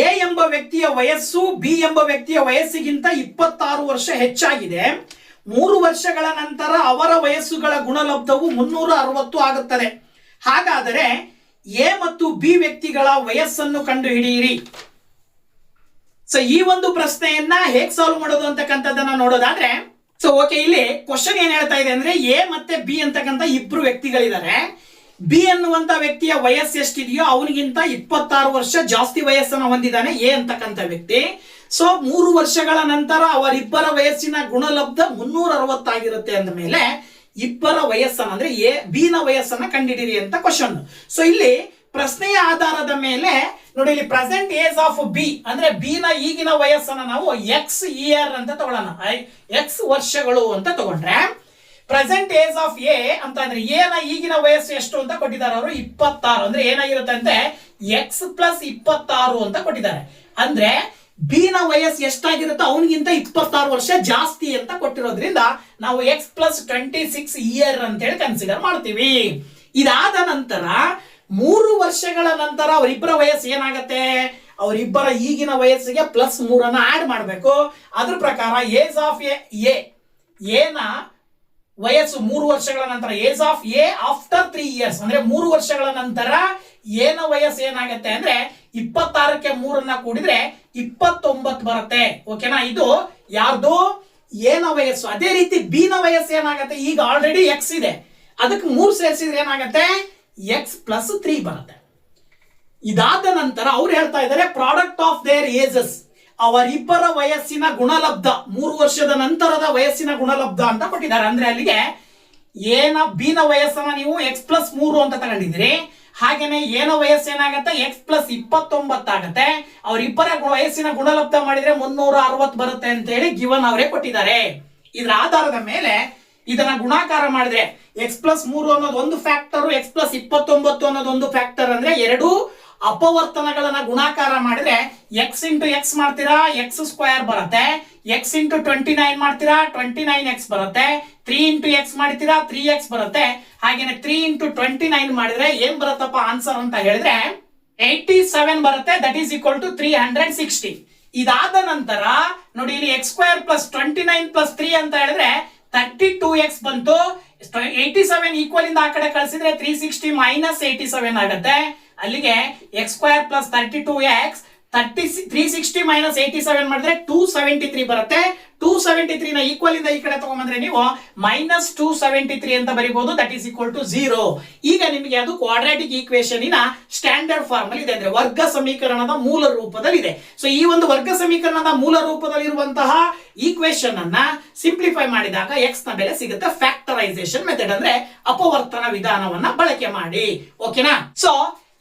A ಎಂಬ ವ್ಯಕ್ತಿಯ ವಯಸ್ಸು B ಎಂಬ ವ್ಯಕ್ತಿಯ ವಯಸ್ಸಿಗಿಂತ 26 ವರ್ಷ ಹೆಚ್ಚಾಗಿದೆ. 3 ವರ್ಷಗಳ ನಂತರ ಅವರ ವಯಸ್ಸುಗಳ ಗುಣಲಬ್ಧವು 360 ಆಗುತ್ತದೆ. ಹಾಗಾದರೆ ಎ ಮತ್ತು ಬಿ ವ್ಯಕ್ತಿಗಳ ವಯಸ್ಸನ್ನು ಕಂಡುಹಿಡಿಯಿರಿ. ಸೊ ಈ ಒಂದು ಪ್ರಶ್ನೆಯನ್ನ ಹೇಗೆ ಸಾಲ್ವ್ ಮಾಡೋದು ಅಂತಕ್ಕಂಥದ್ದನ್ನ ನೋಡೋದಾದ್ರೆ, ಸೊ ಓಕೆ, ಇಲ್ಲಿ ಕ್ವಶನ್ ಏನ್ ಹೇಳ್ತಾ ಇದೆ ಅಂದ್ರೆ ಎ ಮತ್ತೆ ಬಿ ಅಂತಕ್ಕಂಥ ಇಬ್ರು ವ್ಯಕ್ತಿಗಳಿದ್ದಾರೆ. ಬಿ ಅನ್ನುವಂತ ವ್ಯಕ್ತಿಯ ವಯಸ್ಸು ಎಷ್ಟಿದೆಯೋ ಅವನಿಗಿಂತ 26 ವರ್ಷ ಜಾಸ್ತಿ ವಯಸ್ಸನ್ನು ಹೊಂದಿದ್ದಾನೆ ಎ ಅಂತಕ್ಕಂಥ ವ್ಯಕ್ತಿ. ಸೊ 3 ವರ್ಷಗಳ ನಂತರ ಅವರಿಬ್ಬರ ವಯಸ್ಸಿನ ಗುಣಲಬ್ಧ 360 ಆಗಿರುತ್ತೆ ಅಂದ ಮೇಲೆ ಇಬ್ಬರ ವಯಸ್ಸನ್ನ ಅಂದ್ರೆ ಎ ಬಿ ನ ವಯಸ್ಸನ್ನ ಕಂಡುಹಿಡಿಯಿರಿ ಅಂತ ಕ್ವಶನ್. ಸೊ ಇಲ್ಲಿ ಪ್ರಶ್ನೆಯ ಆಧಾರದ ಮೇಲೆ ನೋಡಿ, ಇಲ್ಲಿ ಪ್ರೆಸೆಂಟ್ ಏಜ್ ಆಫ್ ಬಿ ಅಂದ್ರೆ ಬಿ ನ ಈಗಿನ ವಯಸ್ಸನ್ನ ನಾವು ಎಕ್ಸ್ ಇಯರ್ ಅಂತ ತಗೊಳ್ಳೋಣ, ಎಕ್ಸ್ ವರ್ಷಗಳು ಅಂತ ತಗೊಂಡ್ರೆ, ಪ್ರೆಸೆಂಟ್ ಏಜ್ ಆಫ್ ಎ ಅಂತ ಅಂದ್ರೆ ಎ ನ ಈಗಿನ ವಯಸ್ಸು ಎಷ್ಟು ಅಂತ ಕೊಟ್ಟಿದ್ದಾರೆ ಅವರು 26. ಅಂದ್ರೆ ಏನಾಗಿರುತ್ತೆ ಅಂದ್ರೆ ಎಕ್ಸ್ ಪ್ಲಸ್ 26 ಅಂತ ಕೊಟ್ಟಿದ್ದಾರೆ. ಅಂದ್ರೆ ಬಿ ನ ವಯಸ್ಸು ಎಷ್ಟಾಗಿರುತ್ತೋ ಅವನಿಗಿಂತ 26 ವರ್ಷ ಜಾಸ್ತಿ ಅಂತ ಕೊಟ್ಟಿರೋದ್ರಿಂದ ನಾವು ಎಕ್ಸ್ ಪ್ಲಸ್ 26 ಇಯರ್ ಅಂತ ಹೇಳಿ ಕನ್ಸಿಡರ್ ಮಾಡ್ತೀವಿ. ಇದಾದ ನಂತರ 3 ವರ್ಷಗಳ ನಂತರ ಅವರಿಬ್ಬರ ವಯಸ್ಸು ಏನಾಗತ್ತೆ, ಅವರಿಬ್ಬರ ಈಗಿನ ವಯಸ್ಸಿಗೆ ಪ್ಲಸ್ 3 ಆಡ್ ಮಾಡಬೇಕು. ಅದ್ರ ಪ್ರಕಾರ ಏಜ್ ಆಫ್ ಎ ನ ವಯಸ್ಸು 3 ವರ್ಷಗಳ ನಂತರ, age of A after 3 years ಅಂದ್ರೆ 3 ವರ್ಷಗಳ ನಂತರ ಎ ನ ವಯಸ್ಸು ಏನಾಗುತ್ತೆ ಅಂದ್ರೆ 26ಕ್ಕೆ 3 ಕೂಡಿದ್ರೆ 29 ಬರುತ್ತೆ. ಓಕೆನಾ? ಇದು ಯಾರ್ದು ಎ ನ ವಯಸ್ಸು. ಅದೇ ರೀತಿ ಬಿ ನ ವಯಸ್ಸು ಏನಾಗುತ್ತೆ, ಈಗ ಆಲ್ರೆಡಿ ಎಕ್ಸ್ ಇದೆ, ಅದಕ್ಕೆ 3 ಸೇರಿಸಿದ್ರೆ ಏನಾಗುತ್ತೆ ಎಕ್ಸ್ ಪ್ಲಸ್ 3 ಬರುತ್ತೆ. ಇದಾದ ನಂತರ ಅವ್ರು ಹೇಳ್ತಾ ಇದ್ದಾರೆ ಪ್ರಾಡಕ್ಟ್ ಆಫ್ ದೇರ್ ಏಜಸ್, ಅವರಿಬ್ಬರ ವಯಸ್ಸಿನ ಗುಣಲಬ್ಧ, 3 ವರ್ಷದ ನಂತರದ ವಯಸ್ಸಿನ ಗುಣಲಬ್ಧ ಅಂತ ಕೊಟ್ಟಿದ್ದಾರೆ. ಅಂದ್ರೆ ಅಲ್ಲಿಗೆ ಬಿ ನ ವಯಸ್ಸನ್ನ ನೀವು ಎಕ್ಸ್ ಪ್ಲಸ್ 3 ಅಂತ ತಗೊಂಡಿದ್ದೀರಿ. ಹಾಗೇನೆ ಎ ನ ವಯಸ್ಸು ಏನಾಗುತ್ತೆ ಎಕ್ಸ್ ಪ್ಲಸ್ 29 ಆಗುತ್ತೆ. ಅವರಿಬ್ಬರ ವಯಸ್ಸಿನ ಗುಣಲಬ್ಧ ಮಾಡಿದ್ರೆ 360 ಬರುತ್ತೆ ಅಂತ ಹೇಳಿ ಗಿವನ್ ಅವರೇ ಕೊಟ್ಟಿದ್ದಾರೆ. ಇದರ ಆಧಾರದ ಮೇಲೆ ಇದನ್ನ ಗುಣಾಕಾರ ಮಾಡಿದ್ರೆ ಎಕ್ಸ್ ಪ್ಲಸ್ 3 ಅನ್ನೋದು ಒಂದು ಫ್ಯಾಕ್ಟರ್, ಎಕ್ಸ್ ಪ್ಲಸ್ 29 ಅನ್ನೋದು ಒಂದು ಫ್ಯಾಕ್ಟರ್. ಅಂದ್ರೆ ಎರಡು ಅಪವರ್ತನಗಳನ್ನ ಗುಣಾಕಾರ ಮಾಡಿದ್ರೆ ಎಕ್ಸ್ ಇಂಟು ಎಕ್ಸ್ ಮಾಡ್ತೀರಾ ಎಕ್ಸ್ ಸ್ಕ್ವೇರ್ ಬರುತ್ತೆ, ಎಕ್ಸ್ ಇಂಟು 29 ಮಾಡ್ತೀರಾ 29x ಬರುತ್ತೆ, 3 ಇಂಟು ಎಕ್ಸ್ ಮಾಡ್ತೀರಾ 3x ಬರುತ್ತೆ. ಹಾಗೇನೆ 3 ಇಂಟು 29 ಮಾಡಿದ್ರೆ ಏನ್ ಬರುತ್ತಪ್ಪ ಆನ್ಸರ್ ಅಂತ ಹೇಳಿದ್ರೆ 87 ಬರುತ್ತೆ. That is equal to 360. ಇದಾದ ನಂತರ ನೋಡಿ, ಇಲ್ಲಿ ಎಕ್ಸ್ ಸ್ಕ್ವೇರ್ ಪ್ಲಸ್ 29 ಪ್ಲಸ್ 3 ಅಂತ ಹೇಳಿದ್ರೆ 32x ಬಂತು. 87 ಈಕ್ವಲ್ ಇಂದ ಆ ಕಡೆ ಕಳಿಸಿದ್ರೆ 360 ಮೈನಸ್ 87 ಆಗುತ್ತೆ. ಅಲ್ಲಿಗೆ X square plus 32x 360 minus 87 ಮಾಡಿದ್ರೆ 273 ಬರುತ್ತೆ. 273 ನ ಈಕ್ವಲ್ ಇಂದ ಈ ಕಡೆ ತಗೊಂಡ್ಬಂದ್ರೆ ನೀವು -273 ಅಂತ ಬರೀಬಹುದು. That is equal to 0. ಈಗ ನಿಮಗೆ ಅದು ಕ್ವಾಡ್ರಾಟಿಕ್ ಈಕ್ವೇಶನ್ ಇನ ಸ್ಟ್ಯಾಂಡರ್ಡ್ ಫಾರ್ಮ್ ಅಲ್ಲಿ ಇದೆ, ಅಂದ್ರೆ ವರ್ಗ ಸಮೀಕರಣದ ಮೂಲ ರೂಪದಲ್ಲಿ ಇದೆ. ಸೊ ಈ ಒಂದು ವರ್ಗ ಸಮೀಕರಣದ ಮೂಲ ರೂಪದಲ್ಲಿರುವಂತಹ ಈಕ್ವೇಶನ್ ಅನ್ನ ಸಿಂಪ್ಲಿಫೈ ಮಾಡಿದಾಗ x ನ ಬೆಲೆ ಸಿಗುತ್ತೆ. ಫ್ಯಾಕ್ಟರೈಸೇಷನ್ ಮೆಥಡ್ ಅಂದ್ರೆ ಅಪವರ್ತನ ವಿಧಾನವನ್ನ ಬಳಕೆ ಮಾಡಿ. ಓಕೆನಾ? ಸೊ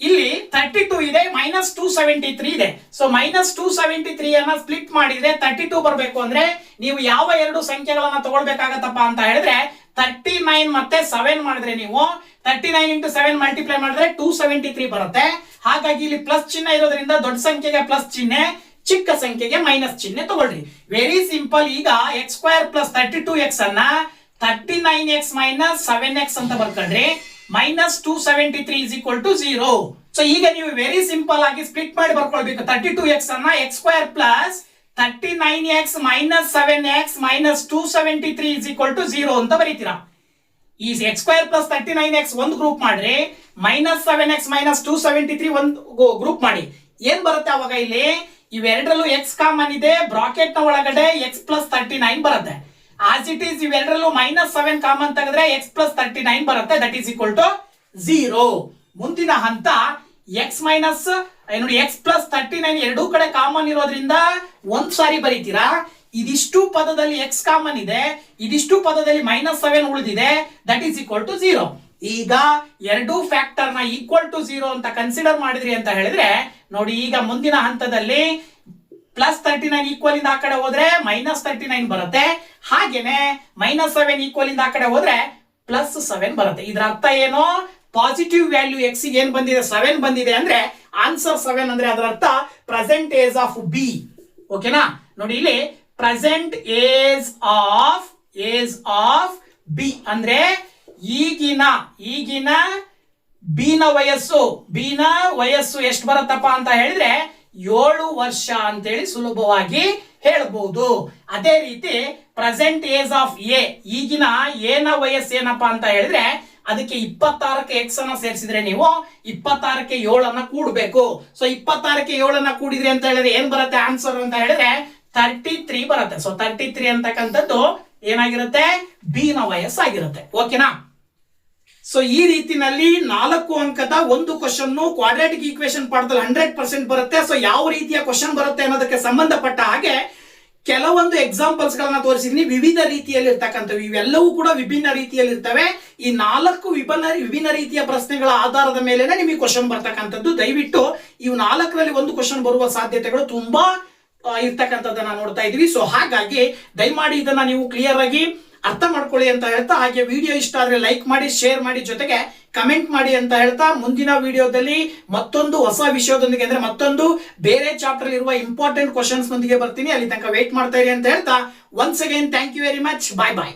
ಇಲ್ಲಿ 32 ಇದೆ, -273 ಇದೆ. ಸೊ -273 ಅನ್ನ ಸ್ಪ್ಲಿಟ್ ಮಾಡಿದ್ರೆ 32 ಬರಬೇಕು ಅಂದ್ರೆ ನೀವು ಯಾವ ಎರಡು ಸಂಖ್ಯೆಗಳನ್ನ ತಗೊಳ್ಬೇಕಾಗತ್ತಪ್ಪ ಅಂತ ಹೇಳಿದ್ರೆ 39 ಮತ್ತೆ 7 ಮಾಡಿದ್ರೆ ನೀವು 39 into 7 ಮಲ್ಟಿಪ್ಲೈ ಮಾಡಿದ್ರೆ 273 ಬರುತ್ತೆ. ಹಾಗಾಗಿ ಇಲ್ಲಿ ಪ್ಲಸ್ ಚಿಹ್ನೆ ಇರೋದ್ರಿಂದ ದೊಡ್ಡ ಸಂಖ್ಯೆಗೆ ಪ್ಲಸ್ ಚಿಹ್ನೆ, ಚಿಕ್ಕ ಸಂಖ್ಯೆಗೆ ಮೈನಸ್ ಚಿಹ್ನೆ ತಗೊಳ್ರಿ. Very simple. ಈಗ x² + 32x ಅನ್ನ 39x - 7x ಅಂತ ಬರ್ಕೊಂಡ್ರಿ. -273 is equal to 0. ಸೊ ಈಗ ನೀವು ವೆರಿ ಸಿಂಪಲ್ ಆಗಿ ಸ್ಪ್ಲಿಟ್ ಮಾಡಿ ಬರ್ಕೊಳ್ಬೇಕು. 32x ಅನ್ನ x² + 39x - 7x - 273 is equal to 0 ಅಂತ ಬರೀತೀರಾ. ಈ x² + 39x ಒಂದು ಗ್ರೂಪ್ ಮಾಡ್ರಿ, -7x - 273 ಒಂದು ಗ್ರೂಪ್ ಮಾಡಿ. ಏನ್ ಬರುತ್ತೆ ಅವಾಗ ಇಲ್ಲಿ? ಇವೆರಡರಲ್ಲೂ x ಕಾಮನ್ ಇದೆ, ಬ್ರಾಕೆಟ್ ನ ಒಳಗಡೆ x + 39 ಬರುತ್ತೆ. ಆಸ್ ಇಟ್ ಈಸ್ ಇವೆರಡರಲ್ಲೂ -7 ಕಾಮನ್ ತೆಗೆದ್ರೆ x + 39 ಬರುತ್ತೆ. That is equal to 0. ಮುಂದಿನ ಹಂತ x ನೋಡಿ x + 39 ಎರಡೂ ಕಡೆ ಕಾಮನ್ ಇರೋದ್ರಿಂದ ಒಂದ್ ಸಾರಿ ಬರೀತೀರಾ. ಇದಿಷ್ಟು ಪದದಲ್ಲಿ x ಕಾಮನ್ ಇದೆ, ಇದಿಷ್ಟು ಪದದಲ್ಲಿ -7 ಉಳಿದಿದೆ. That is equal to 0. ಈಗ ಎರಡೂ ಫ್ಯಾಕ್ಟರ್ ನ ಈಕ್ವಲ್ ಟು 0 ಅಂತ ಕನ್ಸಿಡರ್ ಮಾಡಿದ್ರಿ ಅಂತ ಹೇಳಿದ್ರೆ ನೋಡಿ, ಈಗ ಮುಂದಿನ ಹಂತದಲ್ಲಿ +39 ಈಕ್ವಲ್ ಇಂದ ಆ ಕಡೆ ಹೋದ್ರೆ -39 ಬರುತ್ತೆ. ಹಾಗೇನೆ -7 ಈಕ್ವಲ್ ಇಂದ ಆ ಕಡೆ ಹೋದ್ರೆ +7 ಬರುತ್ತೆ. ಇದರ ಅರ್ಥ ಏನು? ಪಾಸಿಟಿವ್ ವ್ಯಾಲ್ಯೂ x ಗೆ ಏನ್ ಬಂದಿದೆ? 7 ಬಂದಿದೆ ಅಂದ್ರೆ ಆನ್ಸರ್ 7 ಅಂದ್ರೆ ಅದರ ಅರ್ಥ ಪ್ರೆಸೆಂಟ್ ಏಜ್ ಆಫ್ ಬಿ. ಓಕೆನಾ? ನೋಡಿ ಇಲ್ಲಿ ಪ್ರೆಸೆಂಟ್ ಏಜ್ ಆಫ್ ಬಿ ಅಂದ್ರೆ ಈಗಿನ ಬಿ ನ ವಯಸ್ಸು ಎಷ್ಟು ಬರುತ್ತಪ್ಪ ಅಂತ ಹೇಳಿದ್ರೆ 7 ವರ್ಷ ಅಂತೇಳಿ ಸುಲಭವಾಗಿ ಹೇಳಬಹುದು. ಅದೇ ರೀತಿ ಪ್ರೆಸೆಂಟ್ ಏಜ್ ಆಫ್ ಎ, ಈಗಿನ ಎ ನ ವಯಸ್ಸು ಏನಪ್ಪಾ ಅಂತ ಹೇಳಿದ್ರೆ ಅದಕ್ಕೆ 26ಕ್ಕೆ x ಅನ್ನ ಸೇರಿಸಿದ್ರೆ ನೀವು 26ಕ್ಕೆ 7 ಅನ್ನ ಕೂಡಬೇಕು. ಸೊ 26ಕ್ಕೆ 7 ಅನ್ನ ಕೂಡಿದ್ರಿ ಅಂತ ಹೇಳಿದ್ರೆ ಏನ್ ಬರುತ್ತೆ ಆನ್ಸರ್ ಅಂತ ಹೇಳಿದ್ರೆ 33 ಬರುತ್ತೆ. ಸೊ 33 ಅಂತಕ್ಕಂಥದ್ದು ಏನಾಗಿರುತ್ತೆ? ಬಿ ನ ವಯಸ್ಸಾಗಿರುತ್ತೆ. ಓಕೆನಾ? ಸೊ ಈ ರೀತಿನಲ್ಲಿ 4 ಅಂಕದ ಒಂದು ಕ್ವಶನ್ ಕ್ವಾಡ್ರಾಟಿಕ್ ಈಕ್ವೇಶನ್ ಪಾಠದಲ್ಲಿ 100% ಬರುತ್ತೆ. ಸೊ ಯಾವ ರೀತಿಯ ಕ್ವಶನ್ ಬರುತ್ತೆ ಅನ್ನೋದಕ್ಕೆ ಸಂಬಂಧಪಟ್ಟ ಹಾಗೆ ಕೆಲವೊಂದು ಎಕ್ಸಾಂಪಲ್ಸ್ ಗಳನ್ನ ತೋರಿಸಿದೀನಿ. ವಿವಿಧ ರೀತಿಯಲ್ಲಿ ಇರ್ತಕ್ಕಂಥವು ಇವೆಲ್ಲವೂ ಕೂಡ ವಿಭಿನ್ನ ರೀತಿಯಲ್ಲಿ ಇರ್ತವೆ. ಈ 4 ವಿಭಿನ್ನ ರೀತಿಯ ಪ್ರಶ್ನೆಗಳ ಆಧಾರದ ಮೇಲೆ ನಿಮಗೆ ಕ್ವಶನ್ ಬರ್ತಕ್ಕಂಥದ್ದು. ದಯವಿಟ್ಟು ಇವು 4ರಲ್ಲಿ ಒಂದು ಕ್ವಶನ್ ಬರುವ ಸಾಧ್ಯತೆಗಳು ತುಂಬಾ ಇರ್ತಕ್ಕಂಥದ್ದನ್ನ ನೋಡ್ತಾ ಇದೀವಿ. ಸೊ ಹಾಗಾಗಿ ದಯಮಾಡಿ ಇದನ್ನ ನೀವು ಕ್ಲಿಯರ್ ಆಗಿ ಅರ್ಥ ಮಾಡ್ಕೊಳ್ಳಿ ಅಂತ ಹೇಳ್ತಾ, ಹಾಗೆ ವಿಡಿಯೋ ಇಷ್ಟ ಆದ್ರೆ ಲೈಕ್ ಮಾಡಿ, ಶೇರ್ ಮಾಡಿ, ಜೊತೆಗೆ ಕಮೆಂಟ್ ಮಾಡಿ ಅಂತ ಹೇಳ್ತಾ ಮುಂದಿನ ವಿಡಿಯೋದಲ್ಲಿ ಮತ್ತೊಂದು ಹೊಸ ವಿಷಯದೊಂದಿಗೆ ಅಂದ್ರೆ ಮತ್ತೊಂದು ಬೇರೆ ಚಾಪ್ಟರ್ ಇರುವ ಇಂಪಾರ್ಟೆಂಟ್ ಕ್ವಶನ್ಸ್ ನೊಂದಿಗೆ ಬರ್ತೀನಿ. ಅಲ್ಲಿ ತನಕ ವೇಟ್ ಮಾಡ್ತಾ ಇರಿ ಅಂತ ಹೇಳ್ತಾ once again thank you very much. Bye bye.